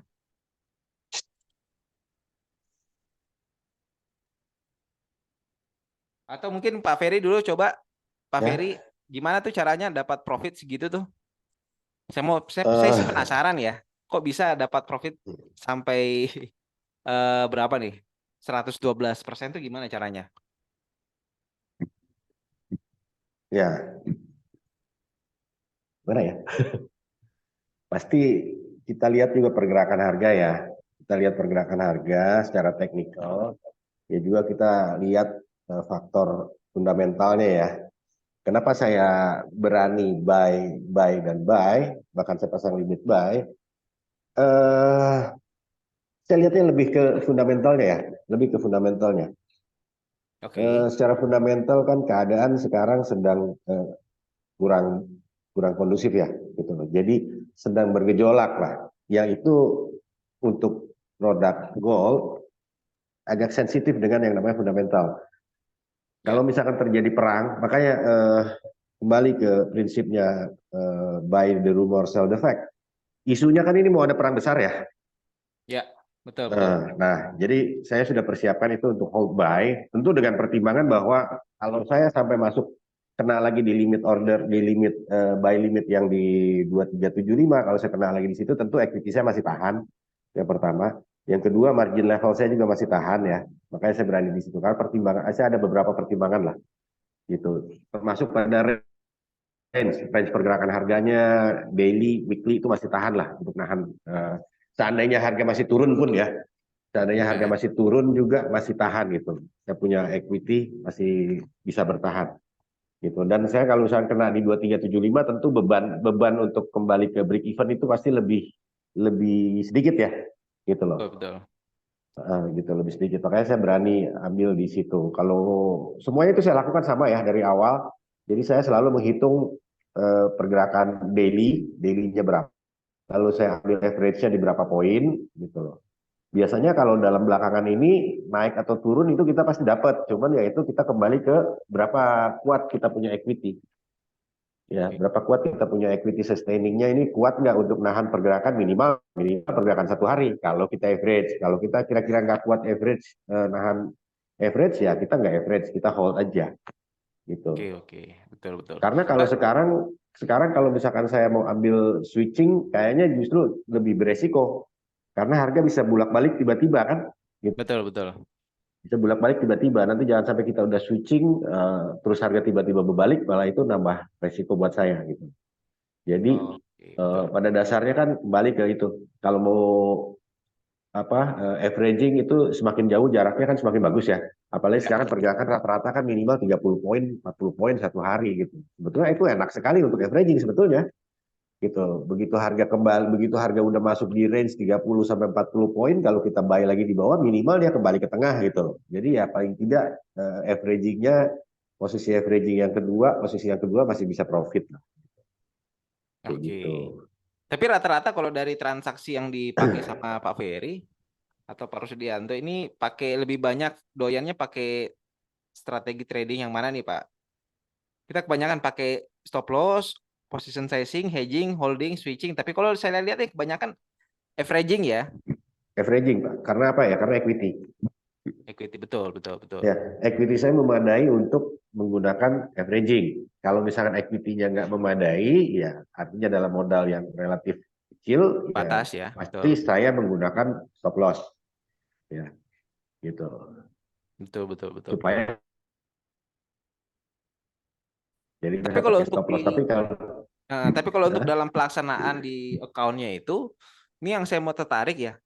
Atau mungkin Pak Ferry dulu coba. Pak Ferry,
Ya.
gimana tuh caranya dapat profit segitu tuh? Saya sih penasaran ya. Kok bisa dapat profit sampai berapa nih? 112% tuh gimana caranya?
Ya, mana ya? Pasti kita lihat juga pergerakan harga ya. Kita lihat pergerakan harga secara teknikal. Ya juga kita lihat faktor fundamentalnya ya. Kenapa saya berani buy dan buy, bahkan saya pasang limit buy. Eh, saya lihatnya lebih ke fundamentalnya ya, lebih ke fundamentalnya.
Oke.
Secara fundamental kan keadaan sekarang sedang kurang kurang kondusif ya gitu loh. Jadi sedang bergejolak lah. Yang itu untuk produk gold agak sensitif dengan yang namanya fundamental. Kalau
Ya.
misalkan terjadi perang, makanya kembali ke prinsipnya buy the rumor sell the fact. Isunya kan ini mau ada perang besar ya.
Ya, betul betul.
Nah, jadi saya sudah persiapkan itu untuk hold buy, tentu dengan pertimbangan bahwa kalau saya sampai masuk kena lagi di limit order, di limit buy limit yang di 2375, kalau saya kena lagi di situ, tentu equity saya masih tahan. Yang pertama, yang kedua margin level saya juga masih tahan ya, makanya saya berani di situ. Karena pertimbangan, saya ada beberapa pertimbangan lah, gitu. Termasuk pada range pergerakan harganya daily, weekly itu masih tahan lah untuk nahan. Seandainya harga masih turun pun ya, seandainya harga
Ya.
masih turun juga masih tahan gitu. Saya punya equity masih bisa bertahan gitu. Dan saya kalau misalnya kena di 2375 tentu beban untuk kembali ke break even itu pasti lebih lebih sedikit ya gitu loh.
Betul, betul.
Gitu lebih sedikit. Makanya saya berani ambil di situ. Kalau semuanya itu saya lakukan sama ya dari awal. Jadi saya selalu menghitung pergerakan daily-nya berapa. Lalu saya ambil average-nya di berapa poin gitu loh. Biasanya kalau dalam belakangan ini naik atau turun itu kita pasti dapat. Cuman ya itu kita kembali ke berapa kuat kita punya equity. Ya,
Oke.
berapa kuat kita punya equity sustaining-nya ini kuat nggak untuk nahan pergerakan minimal minimal pergerakan 1 hari. Kalau kita average, kalau kita kira-kira nggak kuat average nahan average ya kita nggak average, kita hold aja
Oke,
gitu.
oke. Betul, betul.
Karena kalau sekarang kalau misalkan saya mau ambil switching, kayaknya justru lebih beresiko karena harga bisa bolak-balik tiba-tiba kan. Gitu.
Betul, betul.
Bisa bolak-balik tiba-tiba. Nanti jangan sampai kita udah switching, terus harga tiba-tiba berbalik, malah itu nambah resiko buat saya gitu. Jadi
Oke, betul.
pada dasarnya kan kembali ke itu. Kalau mau averaging itu semakin jauh jaraknya kan semakin bagus ya. Apalagi
Ya.
sekarang pergerakan rata-rata kan minimal 30 poin, 40 poin 1 hari gitu. Sebetulnya itu enak sekali untuk averaging sebetulnya gitu. Begitu harga udah masuk di range 30 sampai 40 poin, kalau kita buy lagi di bawah minimal dia kembali ke tengah gitu. Jadi ya paling tidak averagingnya posisi yang kedua masih bisa profit lah kayak
Oke.
gitu.
Tapi rata-rata kalau dari transaksi yang dipakai sama Pak Ferry atau Pak Rusdianto ini pakai lebih banyak doyannya pakai strategi trading yang mana nih, Pak? Kita kebanyakan pakai stop loss, position sizing, hedging, holding, switching. Tapi kalau saya lihat nih kebanyakan averaging ya.
Averaging, Pak. Karena apa ya? Karena equity.
Equity, betul, betul, betul.
Ya, equity saya memadai untuk menggunakan averaging. Kalau misalkan equity-nya nggak memadai, ya artinya dalam modal yang relatif kecil, ya
Batas ya, betul.
pasti saya menggunakan stop loss. Ya, gitu.
Betul, betul, betul, betul.
Supaya jadi
Tapi
saya
kalau
pakai
untuk
stop
di
loss. Tapi kalau
Tapi kalau untuk dalam pelaksanaan di account-nya itu, ini yang saya mau tertarik ya.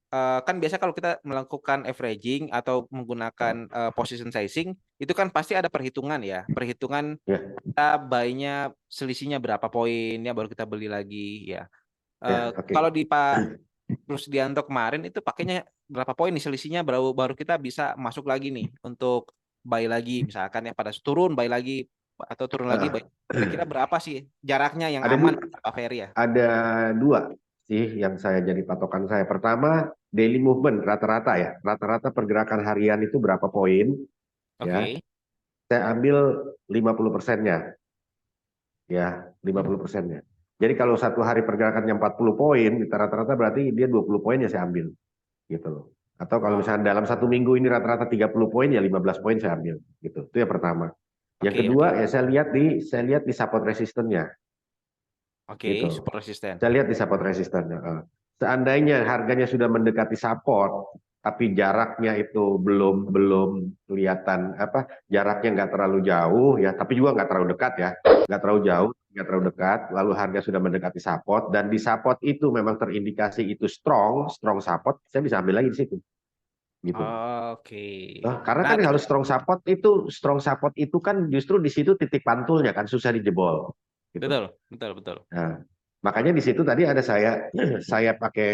Kan biasa kalau kita melakukan averaging atau menggunakan position sizing, itu kan pasti ada perhitungan ya. Perhitungan
ya,
kita buy-nya selisihnya berapa poin ya baru kita beli lagi ya.
oke.
Kalau di Pak Rusdianto kemarin itu pakainya berapa poin nih selisihnya baru baru kita bisa masuk lagi nih untuk buy lagi misalkan ya pada turun buy lagi atau turun lagi buy.
Ah,
Kira-kira berapa sih jaraknya yang
ada
aman
du-
Pak Ferry ya?
ada dua sih yang saya jadi patokan saya. Pertama, daily movement rata-rata ya. Rata-rata pergerakan harian itu berapa poin? Ya,
Oke.
saya ambil 50%-nya. Ya, 50%-nya. Jadi kalau 1 hari pergerakannya 40 poin, kita rata-rata berarti dia 20 poin ya saya ambil. Gitu loh. Atau kalau
Oh,
misalnya dalam 1 minggu ini rata-rata 30 poin, ya 15 poin saya ambil. Gitu. Itu yang pertama. Yang
oke,
kedua
oke.
ya saya lihat di support resistance-nya.
Oke,
Gitu.
super resisten.
Saya lihat di support resistance-nya. Seandainya harganya sudah mendekati support, tapi jaraknya itu belum belum kelihatan jaraknya nggak terlalu jauh ya, tapi juga nggak terlalu dekat ya, nggak terlalu jauh, nggak terlalu dekat. Lalu harga sudah mendekati support dan di support itu memang terindikasi itu strong support, saya bisa ambil lagi di situ, gitu.
Oke.
Karena
Nah,
kan
tapi
kalau strong support itu kan justru di situ titik pantulnya kan susah dijebol, gitu.
betul, betul, betul.
Nah, makanya di situ tadi ada saya saya pakai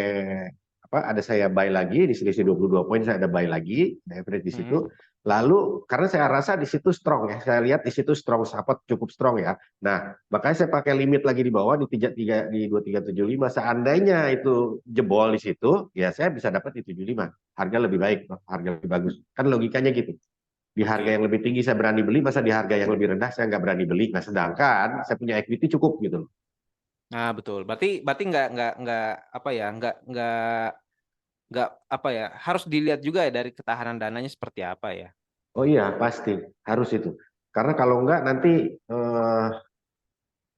ada saya buy lagi di selisih 22 poin saya ada buy lagi, ada average di situ.
Mm-mm.
Lalu karena saya rasa di situ strong ya, saya lihat di situ strong support cukup strong ya. Nah, makanya saya pakai limit lagi di bawah di 33 di 2375. Seandainya itu jebol di situ, ya saya bisa dapat di 75. Harga lebih baik, harga lebih bagus. Kan logikanya gitu. Di harga
Oke.
yang lebih tinggi saya berani beli, masa di harga yang lebih rendah saya nggak berani beli. Nah, sedangkan saya punya equity cukup gitu.
Nah, betul. Berarti berarti nggak apa ya, nggak apa ya, harus dilihat juga ya dari ketahanan dananya seperti apa ya.
Oh iya, pasti harus itu. Karena kalau enggak nanti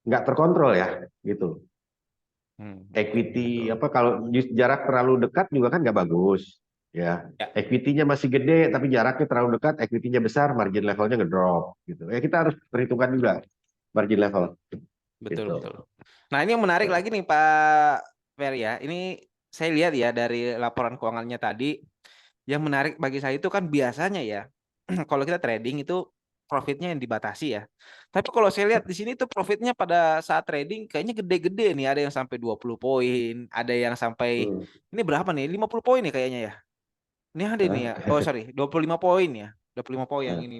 nggak terkontrol ya, gitu.
Betul,
Equity
betul.
kalau jarak terlalu dekat juga kan nggak bagus, ya.
Ya,
Equity-nya masih gede tapi jaraknya terlalu dekat, equity-nya besar, margin levelnya ngedrop, gitu. Ya kita harus perhitungkan juga margin level,
betul,
gitu.
betul. Nah, ini yang menarik lagi nih Pak Ferry ya. Ini saya lihat ya dari laporan keuangannya tadi, yang menarik bagi saya itu kan biasanya ya, kalau kita trading itu profitnya yang dibatasi ya. Tapi kalau saya lihat di sini tuh profitnya pada saat trading kayaknya gede-gede nih. Ada yang sampai 20 poin, ada yang sampai,
Hmm.
ini berapa nih? 50 poin nih kayaknya ya. Ini ada nih
Hah?
ya. Oh sorry, 25 poin ya. 25 poin yang
Heeh,
ini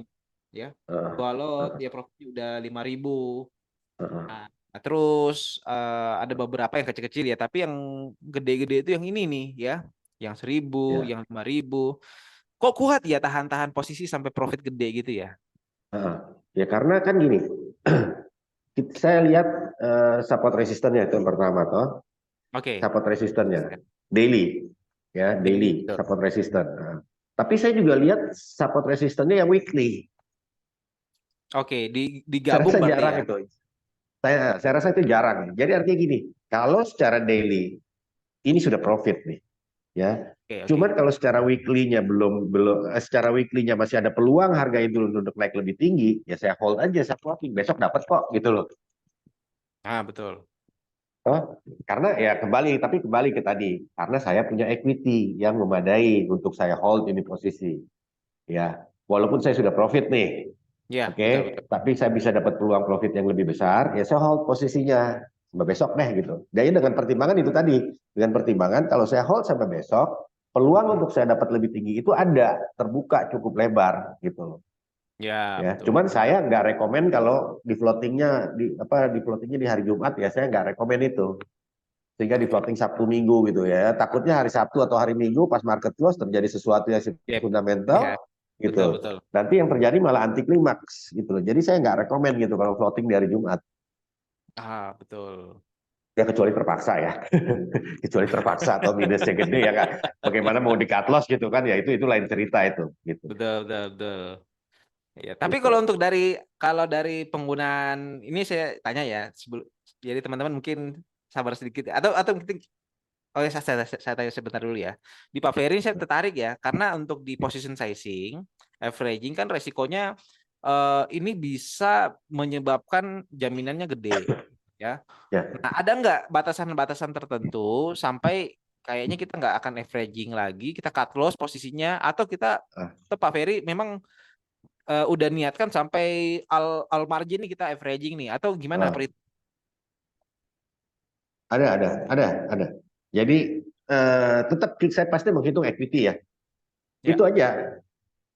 ya.
heeh,
Dua lot
heeh,
dia profitnya udah 5.000.
heeh.
Nah, terus ada beberapa yang kecil-kecil ya, tapi yang gede-gede itu yang ini nih ya, yang 1.000,
Ya,
yang 5.000. Kok kuat ya tahan-tahan posisi sampai profit gede gitu ya?
heeh. Ya karena kan gini, saya lihat support resistannya itu yang pertama toh,
Oke,
support resistannya daily, ya
daily
daily
betul.
support resistan. Nah, tapi saya juga lihat support resistannya yang weekly.
Oke,
Saya
digabung
rasa
berarti
jarang
ya.
itu. Saya rasa itu jarang. Jadi artinya gini, kalau secara daily ini sudah profit nih, ya.
Oke, oke.
Cuman kalau secara weekly-nya secara weekly-nya masih ada peluang harga itu untuk naik lebih tinggi, ya saya hold aja, saya floating. Besok dapat kok gitu loh.
Ah, betul.
Oh, karena ya tapi kembali ke tadi, karena saya punya equity yang memadai untuk saya hold ini posisi. Ya, walaupun saya sudah profit nih,
Ya,
oke,
betul betul.
tapi saya bisa dapat peluang profit yang lebih besar, ya saya hold posisinya sampai besok deh gitu. Jadi dengan pertimbangan itu tadi, dengan pertimbangan kalau saya hold sampai besok, peluang
Hmm.
untuk saya dapat lebih tinggi itu ada, terbuka cukup lebar gitu loh.
Ya,
Ya,
betul
cuman
betul.
saya nggak rekomen kalau di floatingnya di hari Jumat ya saya nggak rekomen itu sehingga di
Oke.
floating Sabtu Minggu gitu ya. Takutnya hari Sabtu atau hari Minggu pas market close terjadi sesuatu yang sifatnya
Yep. Ya,
fundamental
betul
gitu.
betul.
Nanti yang terjadi malah anti klimaks gitu loh. Jadi saya nggak rekomen gitu kalau floating di hari Jumat.
Ah, betul.
Ya kecuali terpaksa ya. Kecuali terpaksa atau minusnya gede ya kan. Bagaimana mau di cut loss gitu kan ya itu lain cerita itu gitu.
Betul betul betul. Ya, tapi kalau
Gitu.
untuk kalau dari penggunaan ini saya tanya ya, sebelum jadi teman-teman mungkin sabar sedikit atau mungkin oh ya saya tanya sebentar dulu ya. Di Pak Ferry saya tertarik ya karena untuk di position sizing, averaging kan resikonya ini bisa menyebabkan jaminannya gede ya.
Ya.
Nah, ada nggak batasan-batasan tertentu sampai kayaknya kita nggak akan averaging lagi, kita cut loss posisinya atau kita
Ah,
tetap Pak Ferry memang udah niatkan sampai all margin nih kita averaging nih atau gimana
ah. Ada. Jadi tetap saya pasti menghitung equity ya.
ya.
Itu aja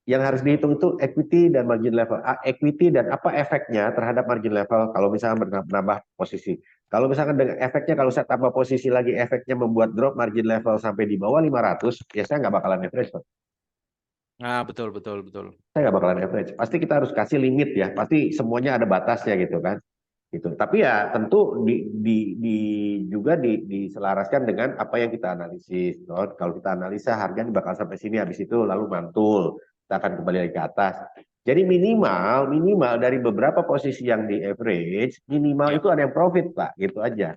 yang harus dihitung itu equity dan margin level. Equity dan apa efeknya terhadap margin level kalau misalnya menambah posisi. Kalau misalkan dengan efeknya kalau saya tambah posisi lagi efeknya membuat drop margin level sampai di bawah 500, ya saya nggak bakalan average.
Nah, betul betul betul.
Saya nggak bakalan average. Pasti kita harus kasih limit ya. Pasti semuanya ada batasnya gitu kan. Gitu. Tapi ya tentu juga diselaraskan dengan apa yang kita analisis. Kalau kita analisa harganya bakal sampai sini habis itu lalu mantul, kita akan kembali lagi ke atas. Jadi minimal minimal dari beberapa posisi yang di average, minimal
Ya.
itu ada yang profit, Pak, gitu aja.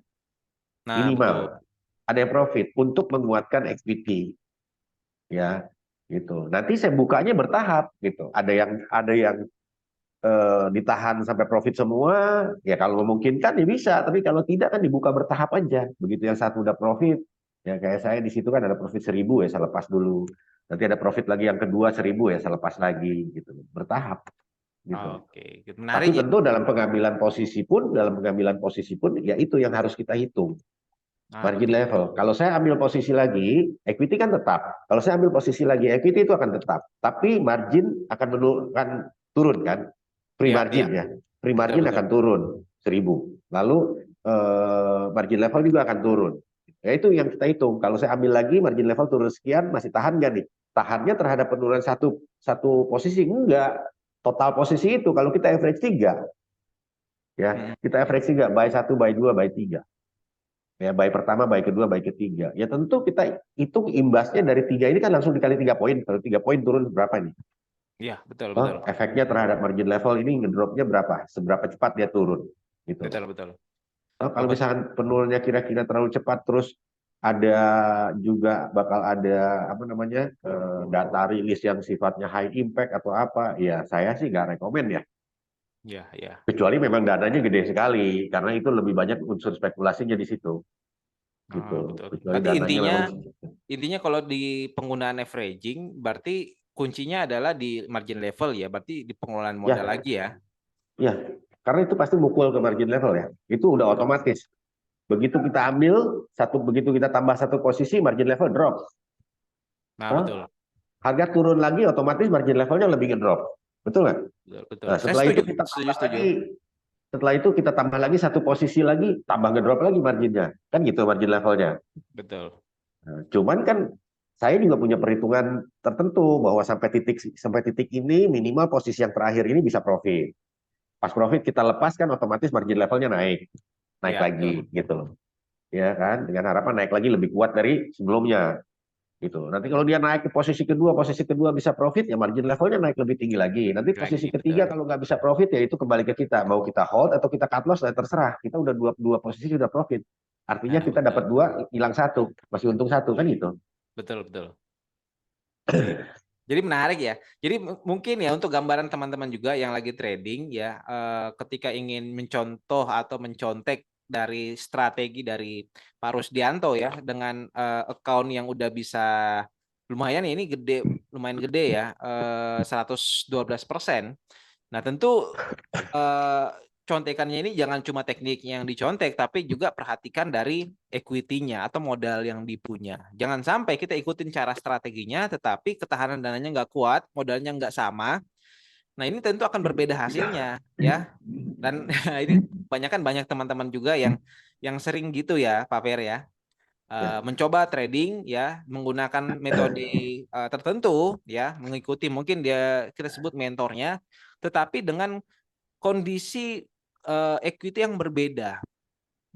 Nah, betul.
Minimal ada yang profit untuk menguatkan equity ya. Gitu. Nanti saya bukanya bertahap gitu. Ada yang ditahan sampai profit semua, ya kalau memungkinkan ya bisa, tapi kalau tidak kan dibuka bertahap aja. Begitu yang satu udah profit, ya kayak saya di situ kan ada profit 1.000 ya saya lepas dulu. Nanti ada profit lagi yang kedua 1.000 ya saya lepas lagi gitu. Bertahap gitu.
Oke,
Tapi
menarik ya.
tentu dalam pengambilan posisi pun ya itu yang harus kita hitung.
Nah,
Margin
berarti
level. Kalau saya ambil posisi lagi, equity kan tetap. Kalau saya ambil posisi lagi, equity itu akan tetap. Tapi margin akan turun kan? Free
ya, ya,
margin ya. Free
betul
margin
betul.
akan turun 1.000. Lalu margin level juga akan turun. Ya itu yang kita hitung. Kalau saya ambil lagi margin level turun sekian, masih tahan nggak nih? Tahannya terhadap penurunan satu satu posisi enggak. Total posisi itu kalau kita average 3 ya,
Mm,
kita
mm.
average 3, buy 1, buy 2, buy 3. Ya, buy pertama, buy kedua, buy ketiga. Ya tentu kita hitung imbasnya dari 3 ini kan langsung dikali 3 poin. Kalau 3 poin turun berapa nih?
Ya, betul
Oh,
betul.
efeknya terhadap margin level ini ngedropnya berapa? Seberapa cepat dia turun? Gitu.
Betul betul.
Oh,
Oh,
kalau
berarti
misalkan penurunannya kira-kira terlalu cepat, terus ada juga bakal ada apa namanya data rilis yang sifatnya high impact atau apa? Ya saya sih nggak rekomen ya.
Ya, ya.
Kecuali memang dananya gede sekali, karena itu lebih banyak unsur spekulasinya di situ,
Ah,
gitu.
betul.
Kecuali
Berarti
dananya
intinya
memang
intinya kalau di penggunaan averaging berarti kuncinya adalah di margin level ya. Berarti di pengelolaan modal
ya,
lagi ya.
ya, karena itu pasti mukul ke margin level ya. Itu udah
Betul.
otomatis. Begitu kita ambil begitu kita tambah satu posisi, margin level drop.
Nah,
Hah?
betul.
Harga turun lagi, otomatis margin levelnya lebih ngedrop. Betul nggak?
Betul, betul.
Nah,
Saya
setelah itu
setuju,
kita
setuju,
tambah
setuju.
lagi, setelah itu kita tambah lagi satu posisi lagi, tambah ngedrop lagi marginnya. Kan gitu margin levelnya.
Betul.
Nah, cuman kan saya juga punya perhitungan tertentu bahwa sampai titik ini minimal posisi yang terakhir ini bisa profit. Pas profit kita lepaskan otomatis margin levelnya naik
Ya,
lagi
betul.
gitu loh. Ya kan, dengan harapan naik lagi lebih kuat dari sebelumnya gitu. Nanti kalau dia naik ke posisi kedua bisa profit ya margin levelnya naik lebih tinggi lagi. Nanti posisi
Lagi,
ketiga
betul.
kalau nggak bisa profit ya itu kembali ke kita. Mau kita hold atau kita cut loss ya terserah. Kita udah dua posisi sudah profit. Artinya
Nah,
kita dapat
betul.
dua, hilang satu, masih untung satu kan gitu.
Betul, betul. Jadi menarik ya. Jadi mungkin ya untuk gambaran teman-teman juga yang lagi trading ya, ketika ingin mencontoh atau mencontek dari strategi dari Pak Rusdianto ya dengan account yang udah bisa lumayan ya, ini gede, lumayan gede ya, 112%. Nah, tentu eh, contekannya ini jangan cuma tekniknya yang dicontek, tapi juga perhatikan dari equity-nya atau modal yang dipunya. Jangan sampai kita ikutin cara strateginya, tetapi ketahanan dananya nggak kuat, modalnya nggak sama. Nah, ini tentu akan berbeda hasilnya, ya. Dan ini banyak teman-teman juga yang sering gitu ya, Pak Fer ya.
Ya,
Mencoba trading ya menggunakan metode tertentu ya, mengikuti mungkin dia kita sebut mentornya, tetapi dengan kondisi equity yang berbeda.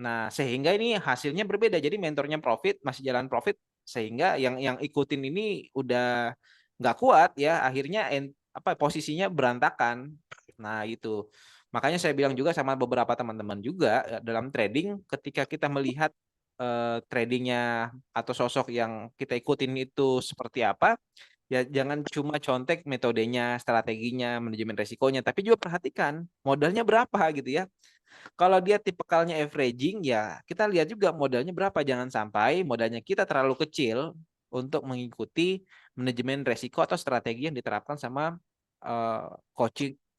Nah, sehingga ini hasilnya berbeda. Jadi mentornya profit, masih jalan profit, sehingga yang ikutin ini udah nggak kuat ya, akhirnya apa posisinya berantakan. Nah, itu. Makanya saya bilang juga sama beberapa teman-teman juga dalam trading, ketika kita melihat tradingnya atau sosok yang kita ikutin itu seperti apa, ya jangan cuma contek metodenya, strateginya, manajemen resikonya, tapi juga perhatikan modalnya berapa gitu ya. Kalau dia tipikalnya averaging, ya kita lihat juga modalnya berapa. Jangan sampai modalnya kita terlalu kecil untuk mengikuti manajemen resiko atau strategi yang diterapkan sama eh,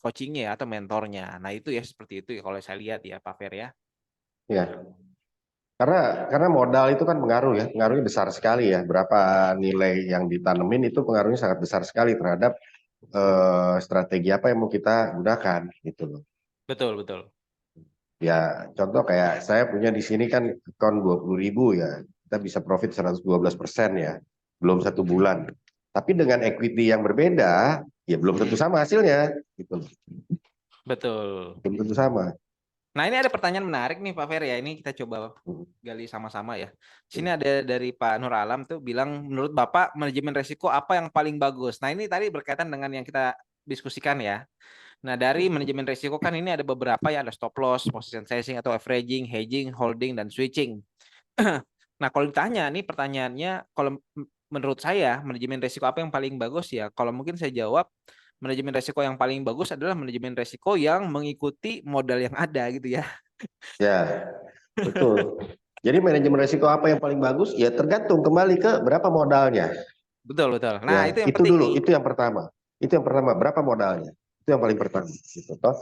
coachingnya atau mentornya. Nah itu ya seperti itu ya kalau saya lihat ya Pak Fer ya.
ya. Karena modal itu kan pengaruh ya, pengaruhnya besar sekali ya. Berapa nilai yang ditanemin itu pengaruhnya sangat besar sekali terhadap strategi apa yang mau kita gunakan gitu loh.
Betul, betul.
Ya, contoh kayak saya punya di sini kan account 20.000 ya, kita bisa profit 112% ya, belum satu bulan. Tapi dengan equity yang berbeda, ya belum tentu sama hasilnya, gitu.
Betul.
Belum tentu sama.
Nah, ini ada pertanyaan menarik nih Pak Fer ya. Ini kita coba gali sama-sama ya. Sini ada dari Pak Nur Alam tuh bilang menurut Bapak manajemen resiko apa yang paling bagus? Nah, ini tadi berkaitan dengan yang kita diskusikan ya. Nah, dari manajemen resiko kan ini ada beberapa ya, ada stop loss, position sizing atau averaging, hedging, holding dan switching. Nah, kalau ditanya nih pertanyaannya, kalau menurut saya manajemen resiko apa yang paling bagus ya? Kalau mungkin saya jawab manajemen resiko yang paling bagus adalah manajemen resiko yang mengikuti modal yang ada gitu ya.
Ya, betul. Jadi manajemen resiko apa yang paling bagus? Ya tergantung kembali ke berapa modalnya.
Betul, betul. Nah,
Ya,
itu yang
itu
penting nih.
dulu, itu yang pertama. Itu yang pertama, berapa modalnya? Itu yang paling pertama. Gitu, toh.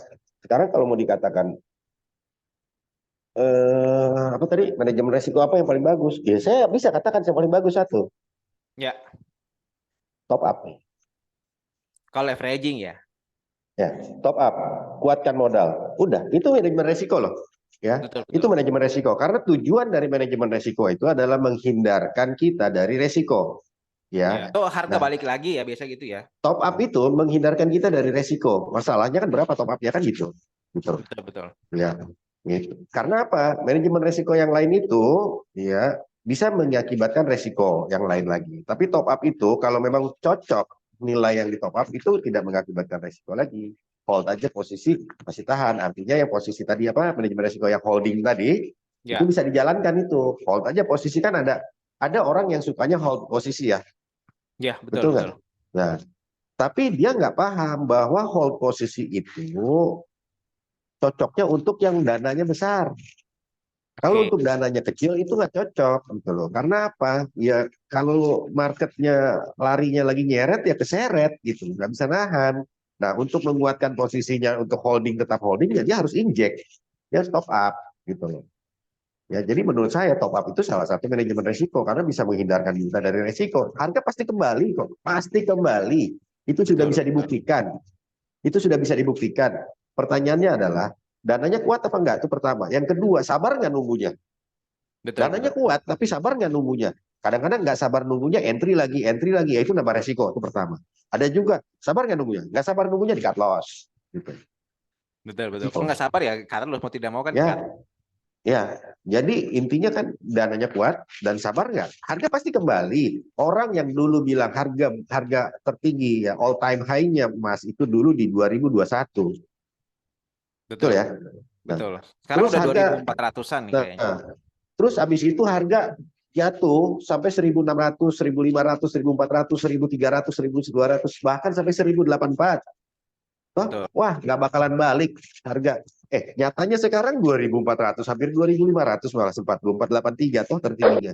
Sekarang kalau mau dikatakan apa tadi manajemen resiko apa yang paling bagus? Ya saya bisa katakan yang paling bagus satu,
Ya,
top up.
kalau averaging ya.
Ya, top up, kuatkan modal. Udah, itu manajemen resiko loh. Ya,
Betul,
itu
betul.
manajemen resiko. Karena tujuan dari manajemen resiko itu adalah menghindarkan kita dari resiko.
Ya,
Ya,
oh harga
nah
balik lagi ya biasa gitu ya.
top up itu menghindarkan kita dari resiko. Masalahnya kan berapa top upnya kan gitu. Gitu.
Betul, betul.
Ya, gitu. Karena apa? Manajemen resiko yang lain itu, ya bisa mengakibatkan resiko yang lain lagi. Tapi top up itu kalau memang cocok nilai yang di top up itu tidak mengakibatkan resiko lagi. Hold aja posisi masih tahan. Artinya yang posisi tadi apa manajemen resiko yang holding tadi itu
Ya,
bisa dijalankan itu. Hold aja posisi kan ada orang yang sukanya hold posisi ya,
ya betul,
betul nggak?
betul.
Nah, tapi dia nggak paham bahwa hold posisi itu cocoknya untuk yang dananya besar. Kalau untuk dananya kecil itu nggak cocok gitu loh. Karena apa? Ya kalau marketnya larinya lagi nyeret ya keseret gitu, nggak bisa nahan. Nah untuk menguatkan posisinya untuk holding tetap holding ya dia harus inject, dia harus top up gitu loh. Ya jadi menurut saya top up itu salah satu manajemen resiko karena bisa menghindarkan kita dari resiko. Harga pasti kembali kok, pasti kembali. Itu sudah
Betul,
bisa dibuktikan. Itu sudah bisa dibuktikan. Pertanyaannya adalah dananya kuat apa enggak? Itu pertama. Yang kedua, sabar nggak nunggunya?
betul,
Dananya
betul.
kuat, tapi sabar nggak nunggunya? Kadang-kadang nggak sabar nunggunya, entry lagi, ya itu nambah resiko. Itu pertama. Ada juga sabar nggak nunggunya? Nggak sabar nunggunya di cut loss. Gitu.
Betul, betul. Kalau nggak
Gitu.
sabar ya karena lo mau tidak mau kan cut.
Ya, ya. Jadi intinya kan dananya kuat dan sabar nggak? Harga pasti kembali. Orang yang dulu bilang harga harga tertinggi ya all time high-nya emas itu dulu di 2021. Betul
Betul,
ya? Nah,
betul. Sekarang
terus
udah
harga
2.400-an nih
nah,
kayaknya.
terus habis itu harga jatuh sampai 1.600, 1.500, 1.400, 1.300, 1.200, bahkan sampai 1.084.
Betul,
Wah, nggak bakalan balik harga. Nyatanya sekarang 2.400, hampir 2.500 malah sempat 2.483 toh tertingginya.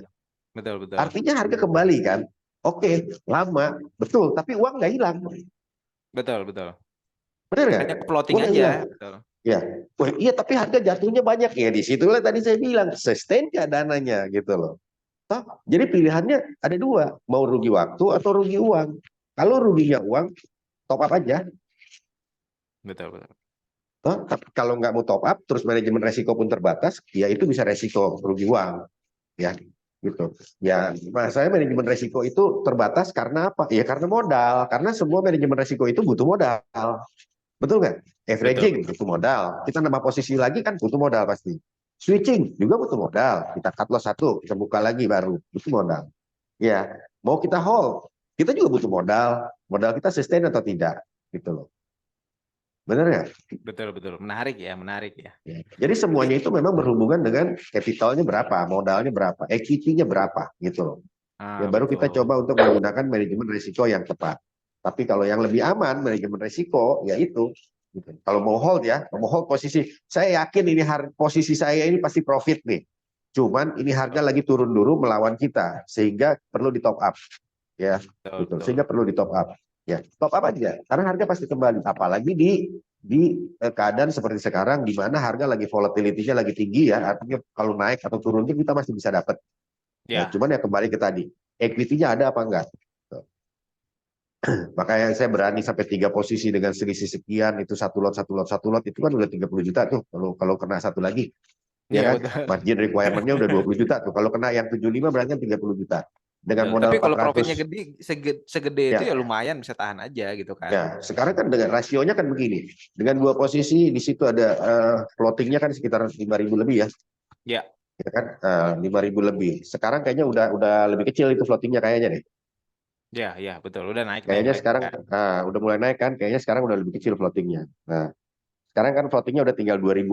betul, betul.
Artinya harga kembali kan? Oke, lama, betul. Tapi uang nggak hilang.
Betul, betul.
Benar nggak?
Hanya floating
Uang nggak
aja.
hilang.
Betul.
Ya, wah, iya tapi harga jatuhnya banyak ya di situ lah tadi saya bilang sustain nggak dananya gitu loh. Toh, jadi pilihannya ada dua, mau rugi waktu atau rugi uang. Kalau ruginya uang, top up aja.
Betul, betul.
Toh, tapi kalau nggak mau top up, terus manajemen resiko pun terbatas, ya itu bisa resiko rugi uang, ya gitu. Ya, mas saya manajemen resiko itu terbatas karena apa? Ya karena modal, karena semua manajemen resiko itu butuh modal, betul nggak?
Betul,
Averaging
betul.
butuh modal, kita nambah posisi lagi kan butuh modal pasti. Switching juga butuh modal, kita cut loss satu, kita buka lagi baru, butuh modal. Ya, mau kita hold, kita juga butuh modal. Modal kita sustain atau tidak, gitu loh. Benar ya?
Betul, betul. Menarik ya, menarik ya.
Ya. Jadi semuanya itu memang berhubungan dengan capitalnya berapa, modalnya berapa, equity-nya berapa, gitu loh. Ya baru kita
Betul.
coba untuk menggunakan manajemen risiko yang tepat. Tapi kalau yang lebih aman, manajemen risiko, ya itu. Gitu. Kalau mau hold ya, mau hold posisi, saya yakin ini posisi saya ini pasti profit nih. Cuman ini harga lagi turun dulu melawan kita, sehingga perlu di top up. Ya
Betul,
gitu
betul.
sehingga perlu di top up ya top up aja karena harga pasti kembali apalagi di keadaan seperti sekarang di mana harga lagi volatility-nya lagi tinggi ya artinya kalau naik atau turunnya kita masih bisa dapat ya
Ya,
cuman ya kembali ke tadi equity-nya ada apa enggak. Makanya saya berani sampai 3 posisi dengan selisih sekian itu satu lot itu kan udah 30 juta tuh kalau kena satu lagi ya
iya
kan
betul.
margin requirement-nya udah 20 juta tuh kalau kena yang 75 berarti kan 30 juta dengan
Betul. Tapi
modal
kalau
400
profitnya gede, segede itu ya
ya.
lumayan bisa tahan aja gitu kan.
Ya, sekarang kan dengan rasionya kan begini. Dengan 2 posisi di situ ada floatingnya kan sekitar 5.000 lebih ya,
Ya,
ya kan? 5.000 lebih. Sekarang kayaknya udah lebih kecil itu floatingnya kayaknya deh.
ya, ya betul. Udah naik naik
Kayaknya
lagi
sekarang
kan.
udah mulai naik kan? Kayaknya sekarang udah lebih kecil floatingnya. Nah, sekarang kan floatingnya udah tinggal 2.000,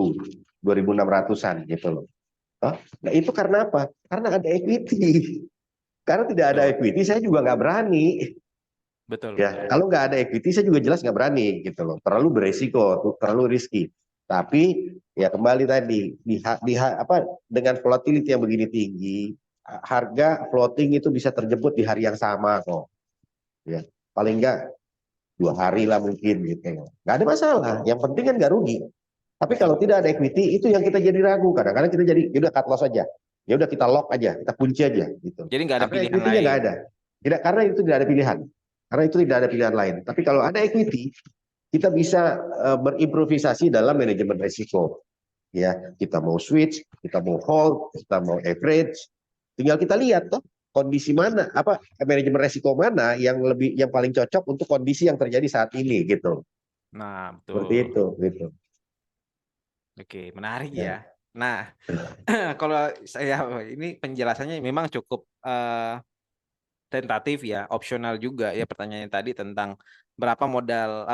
2.600-an gitu loh. Oh, nah itu karena apa? Karena ada equity. Karena tidak ada
Betul,
equity, saya juga nggak berani.
betul,
Ya,
betul.
kalau nggak ada equity saya juga jelas nggak berani gitu loh. Terlalu beresiko, terlalu risky. Tapi ya kembali tadi apa dengan volatility yang begini tinggi, harga floating itu bisa terjemput di hari yang sama kok. Ya, paling nggak 2 hari lah mungkin gitu. Nggak ada masalah. Yang penting kan nggak rugi. Tapi
Betul,
kalau
betul.
tidak ada equity itu yang kita jadi ragu. Kadang-kadang kita jadi ya udah cut loss aja. Ya udah kita lock aja, kita kunci aja gitu.
Jadi nggak ada
Karena
pilihan
equity-nya nggak
lain.
ada. Tidak karena itu tidak ada pilihan. Karena itu tidak ada pilihan lain. Tapi kalau ada equity, kita bisa berimprovisasi dalam manajemen risiko. Ya, kita mau switch, kita mau hold, kita mau average, tinggal kita lihat toh kondisi mana, apa manajemen risiko mana yang paling cocok untuk kondisi yang terjadi saat ini gitu.
Nah,
Seperti
betul.
itu gitu.
Oke, menarik ya.
Ya.
Nah, kalau saya ini penjelasannya memang cukup tentatif ya, opsional juga ya pertanyaannya tadi tentang berapa modal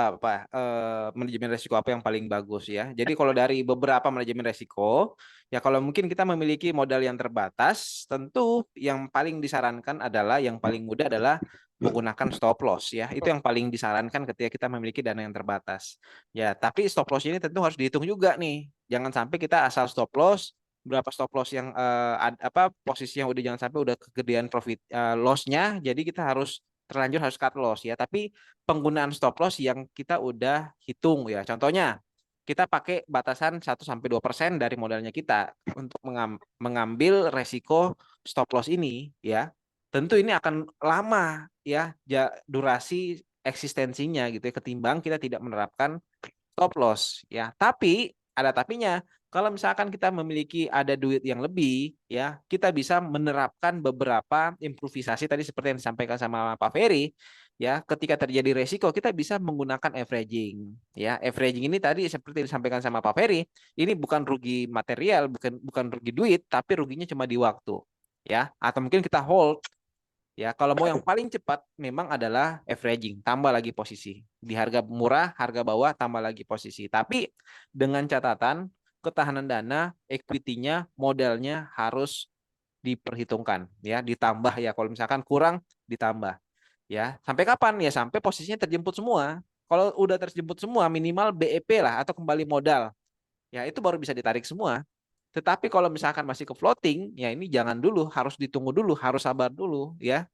manajemen resiko apa yang paling bagus ya. Jadi kalau dari beberapa manajemen resiko, ya kalau mungkin kita memiliki modal yang terbatas, tentu yang paling disarankan adalah yang paling mudah adalah menggunakan stop loss ya. Itu yang paling disarankan ketika kita memiliki dana yang terbatas. Ya, tapi stop loss ini tentu harus dihitung juga nih. Jangan sampai kita asal stop loss, berapa stop loss yang posisi yang udah, jangan sampai udah kegedean profit loss-nya, jadi kita harus terlanjur harus cut loss ya. Tapi penggunaan stop loss yang kita udah hitung ya. Contohnya kita pakai batasan 1-2% dari modalnya kita untuk mengambil resiko stop loss ini ya. Tentu ini akan lama ya, durasi eksistensinya gitu ya, ketimbang kita tidak menerapkan stop loss ya. Tapi ada tapinya. Kalau misalkan kita memiliki ada duit yang lebih ya, kita bisa menerapkan beberapa improvisasi tadi seperti yang disampaikan sama Pak Ferry ya. Ketika terjadi resiko kita bisa menggunakan averaging ya. Averaging ini tadi seperti yang disampaikan sama Pak Ferry, ini bukan rugi material, bukan rugi duit, tapi ruginya cuma di waktu ya. Atau mungkin kita hold ya. Kalau mau yang paling cepat memang adalah averaging, tambah lagi posisi. Di harga murah, harga bawah, tambah lagi posisi. Tapi dengan catatan ketahanan dana, equity-nya, modalnya harus diperhitungkan ya, ditambah ya. Kalau misalkan kurang ditambah ya. Sampai kapan? Ya sampai posisinya terjemput semua. Kalau udah terjemput semua, minimal BEP lah atau kembali modal. Ya itu baru bisa ditarik semua. Tetapi kalau misalkan masih ke floating, ya ini jangan dulu, harus ditunggu dulu, harus sabar dulu ya.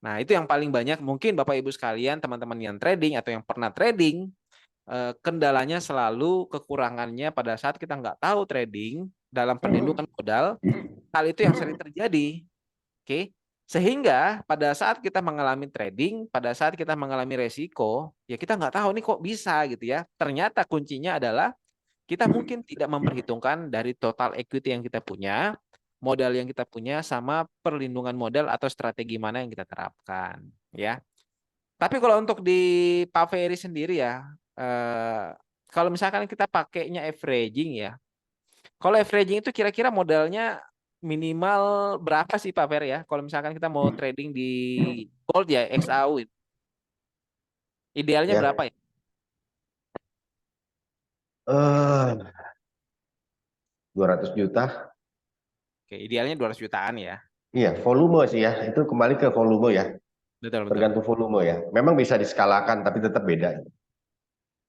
Nah, itu yang paling banyak mungkin Bapak Ibu sekalian, teman-teman yang trading atau yang pernah trading, kendalanya selalu kekurangannya pada saat kita nggak tahu trading dalam perlindungan modal, hal itu yang sering terjadi. Oke. Sehingga pada saat kita mengalami trading, pada saat kita mengalami resiko, ya kita nggak tahu nih kok bisa gitu ya. Ternyata kuncinya adalah kita mungkin tidak memperhitungkan dari total equity yang kita punya, modal yang kita punya, sama perlindungan modal atau strategi mana yang kita terapkan, ya. Tapi kalau untuk di Pak Ferry sendiri ya, kalau misalkan kita pakainya averaging ya, kalau averaging itu kira-kira modalnya minimal berapa sih Pak Ferry ya? Kalau misalkan kita mau trading di gold ya, XAU, idealnya
Ya,
berapa ya?
eh 200 juta.
Oke, idealnya 200 jutaan ya.
Iya, volume sih ya. Itu kembali ke volume ya.
Betul, betul.
Tergantung volume ya. Memang bisa diskalakan tapi tetap beda.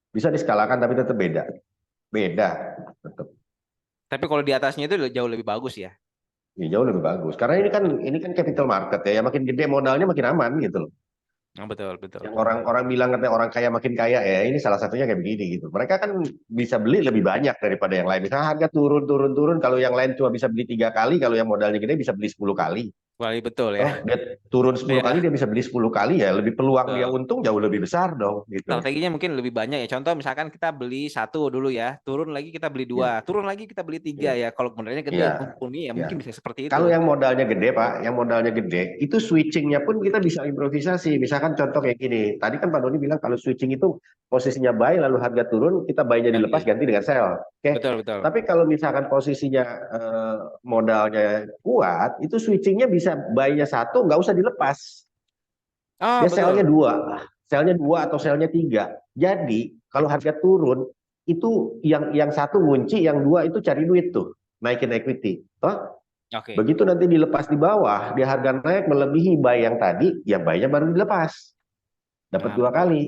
Bisa diskalakan tapi tetap beda. Beda. Tetap.
Tapi kalau di atasnya itu jauh lebih bagus ya.
Ya, jauh lebih bagus. Karena ini kan capital market ya. Makin gede modalnya makin aman gitu loh.
Oh, betul, betul.
Yang orang-orang bilang katanya orang kaya makin kaya ya, ini salah satunya kayak begini gitu. Mereka kan bisa beli lebih banyak daripada yang lain. Misalnya harga turun turun turun, kalau yang lain cuma bisa beli 3 kali, kalau yang modalnya gede bisa beli 10 kali.
Wah, betul ya.
Oh, dia turun 10 kali
Ya,
dia bisa beli 10 kali ya, lebih peluang dia
betul.
untung jauh lebih besar dong gitu.
Strateginya mungkin lebih banyak ya. Contoh misalkan kita beli satu dulu ya, turun lagi kita beli
Ya,
dua, turun lagi kita beli tiga
ya,
ya. Kalau modalnya gede,
ya,
mumpuni ya
ya.
mungkin bisa seperti
Kalau
itu.
yang modalnya gede, Pak, yang modalnya gede, itu switchingnya pun kita bisa improvisasi. Misalkan contoh kayak gini, tadi kan Pak Doni bilang kalau switching itu posisinya buy, lalu harga turun, kita buy-nya dilepas,
Ganti.
ganti dengan sell. Oke.
Betul, betul.
Tapi kalau misalkan posisinya modalnya kuat, itu switchingnya bisa buy-nya satu, nggak usah dilepas.
Oh,
Dia sell-nya
betul.
dua, sell-nya dua atau sell-nya tiga. Jadi kalau harga turun, itu yang satu ngunci, yang dua itu cari duit tuh, naikin equity. Toh
Oke.
begitu nanti dilepas di bawah, di harga naik melebihi buy yang tadi, ya buy-nya baru dilepas. Dapat
Nah,
dua
betul.
kali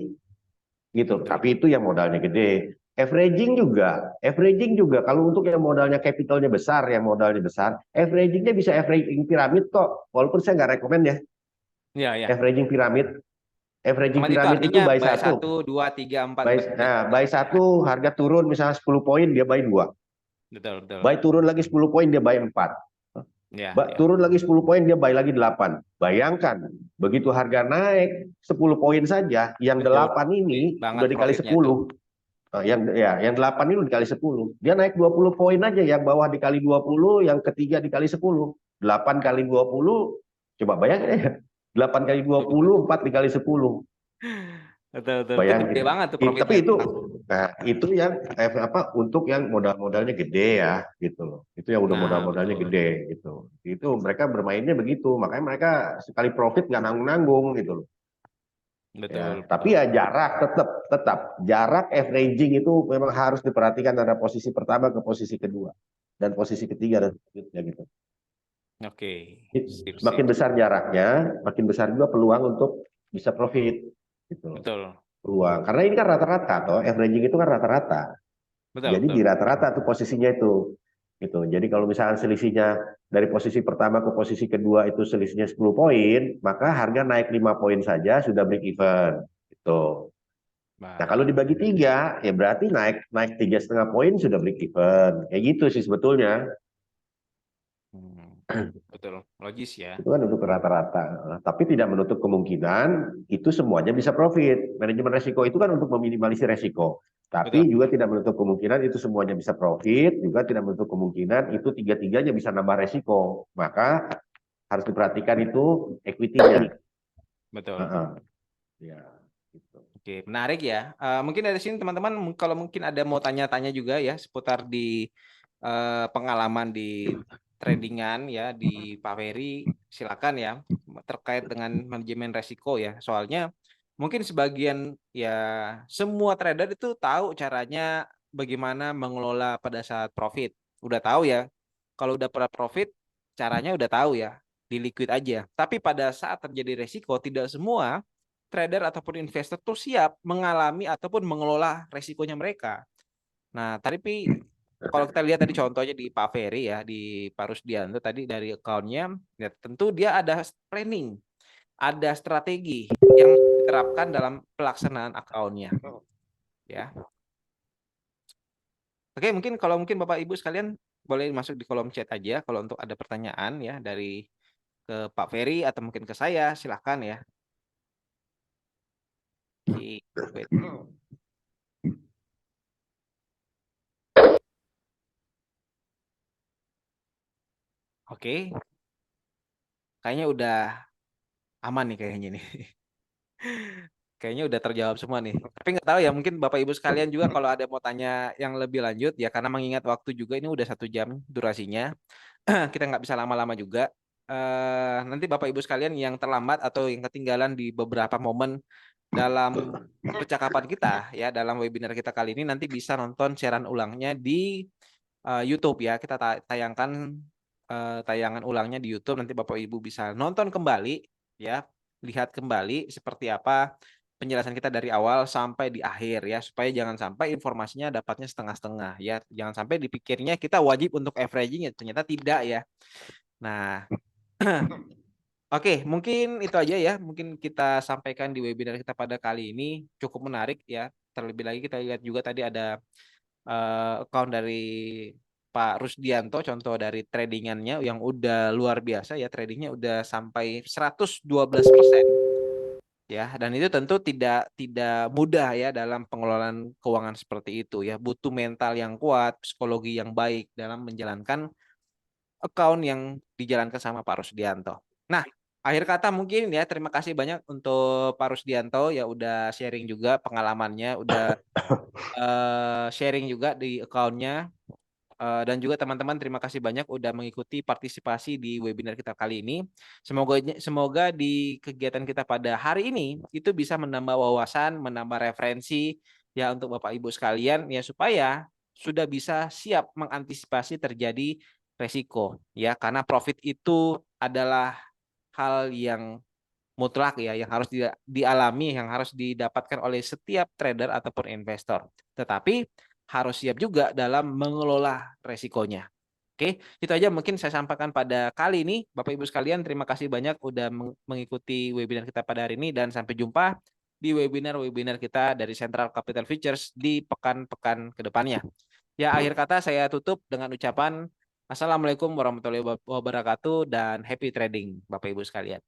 gitu.
Betul.
Tapi itu yang modalnya gede. Averaging juga kalau untuk yang modalnya capitalnya besar, yang modalnya besar, averagingnya bisa averaging piramid kok. Walaupun saya nggak rekomend ya,
Iya, ya.
averaging piramid. Averaging
Teman itu
piramid itu
artinya
buy
buy
satu.
1, 2, 3, 4
Buy,
sampai 9.
nah, buy satu, harga turun misalnya 10 poin, dia buy dua.
Betul, betul.
Buy turun lagi 10 poin, dia buy 4.
Ya, ya.
Turun lagi 10 poin, dia buy lagi 8. Bayangkan, begitu harga naik 10 poin saja, yang
Betul.
8
Gede
ini
banget
udah dikali
profitnya tuh.
10. Yang 8 ini udah dikali 10. Dia naik 20 poin aja, yang bawah dikali 20, yang ketiga dikali 10. 8 kali 20, coba bayangin ya. 8 kali
Betul, betul.
20, 4 dikali 10.
Betul, betul. Itu gede
Bayangin.
banget tuh profitnya
Tapi
tuh.
itu, nah itu yang untuk yang modal-modalnya gede ya gitu loh. Itu yang udah
Nah,
modal-modalnya
betul.
gede gitu. Itu mereka bermainnya begitu. Makanya mereka sekali profit nggak nanggung-nanggung gitu loh. Ya,
Betul,
tapi
betul.
ya jarak tetap jarak averaging itu memang harus diperhatikan antara posisi pertama ke posisi kedua dan posisi ketiga dan seterusnya gitu.
Oke. Sip,
Makin
sip.
besar jaraknya, makin besar juga peluang untuk bisa profit gitu loh.
Betul.
Peluang. Karena ini kan rata-rata toh, averaging itu kan rata-rata.
Betul,
Jadi
betul.
di rata-rata tuh posisinya itu. Gitu. Jadi kalau misalnya selisihnya dari posisi pertama ke posisi kedua itu selisihnya 10 poin, maka harga naik 5 poin saja sudah break even. Gitu. Nah kalau
Baik.
dibagi tiga, ya berarti naik naik 3,5 poin sudah break even. Kayak gitu sih sebetulnya.
Hmm, betul. Logis ya.
Itu kan untuk rata-rata. Tapi tidak menutup kemungkinan itu semuanya bisa profit. Manajemen resiko itu kan untuk meminimalisir resiko.
Betul.
Tapi juga tidak menutup kemungkinan itu semuanya bisa profit, juga tidak menutup kemungkinan itu tiga-tiganya bisa nambah resiko. Maka harus diperhatikan itu equity-nya.
Betul.
Heeh. Ya, gitu.
Oke, menarik ya. Mungkin dari sini teman-teman kalau mungkin ada mau tanya-tanya juga ya seputar di pengalaman di tradingan ya di Pak Ferry, silakan ya terkait dengan manajemen resiko ya. Soalnya mungkin sebagian ya semua trader itu tahu caranya bagaimana mengelola pada saat profit. Udah tahu ya. Kalau udah pernah profit, caranya udah tahu ya. Di liquid aja. Tapi pada saat terjadi resiko tidak semua trader ataupun investor tuh siap mengalami ataupun mengelola resikonya mereka. Nah, tapi kalau kita lihat tadi contohnya di Pak Ferry ya, di Pak Rusdianto tadi dari account-nya, ya tentu dia ada planning, ada strategi yang diterapkan dalam pelaksanaan account-nya. Ya, oke mungkin kalau mungkin Bapak Ibu sekalian boleh masuk di kolom chat aja kalau untuk ada pertanyaan ya dari ke Pak Ferry atau mungkin ke saya, silahkan ya. Oke, oke, kayaknya udah aman nih kayaknya nih. Kayaknya udah terjawab semua nih. Tapi nggak tahu ya, mungkin Bapak Ibu sekalian juga kalau ada mau tanya yang lebih lanjut ya, karena mengingat waktu juga ini udah 1 jam durasinya, kita nggak bisa lama-lama juga. Nanti Bapak Ibu sekalian yang terlambat atau yang ketinggalan di beberapa momen dalam percakapan kita ya, dalam webinar kita kali ini nanti bisa nonton siaran ulangnya di YouTube ya. Kita tayangkan tayangan ulangnya di YouTube. Nanti Bapak Ibu bisa nonton kembali ya, lihat kembali seperti apa penjelasan kita dari awal sampai di akhir ya, supaya jangan sampai informasinya dapatnya setengah-setengah ya. Jangan sampai dipikirnya kita wajib untuk averaging ya, ternyata tidak ya. Nah, oke, mungkin itu aja ya. Mungkin kita sampaikan di webinar kita pada kali ini cukup menarik ya. Terlebih lagi kita lihat juga tadi ada account dari Pak Rusdianto, contoh dari tradingannya yang udah luar biasa ya, tradingnya udah sampai 112% ya, dan itu tentu tidak mudah ya dalam pengelolaan keuangan seperti itu ya, butuh mental yang kuat, psikologi yang baik dalam menjalankan account yang dijalankan sama Pak Rusdianto. Nah, akhir kata mungkin ya terima kasih banyak untuk Pak Rusdianto ya udah sharing juga pengalamannya, udah sharing juga di accountnya. Dan juga teman-teman terima kasih banyak udah mengikuti partisipasi di webinar kita kali ini. Semoga di kegiatan kita pada hari ini itu bisa menambah wawasan, menambah referensi ya untuk Bapak Ibu sekalian ya, supaya sudah bisa siap mengantisipasi terjadi resiko ya, karena profit itu adalah hal yang mutlak ya, yang harus dialami, yang harus didapatkan oleh setiap trader ataupun investor. Tetapi harus siap juga dalam mengelola resikonya. Oke, itu aja mungkin saya sampaikan pada kali ini. Bapak Ibu sekalian, terima kasih banyak udah mengikuti webinar kita pada hari ini dan sampai jumpa di webinar-webinar kita dari Central Capital Futures di pekan-pekan kedepannya. Ya, akhir kata saya tutup dengan ucapan Assalamualaikum warahmatullahi wabarakatuh dan happy trading Bapak Ibu sekalian.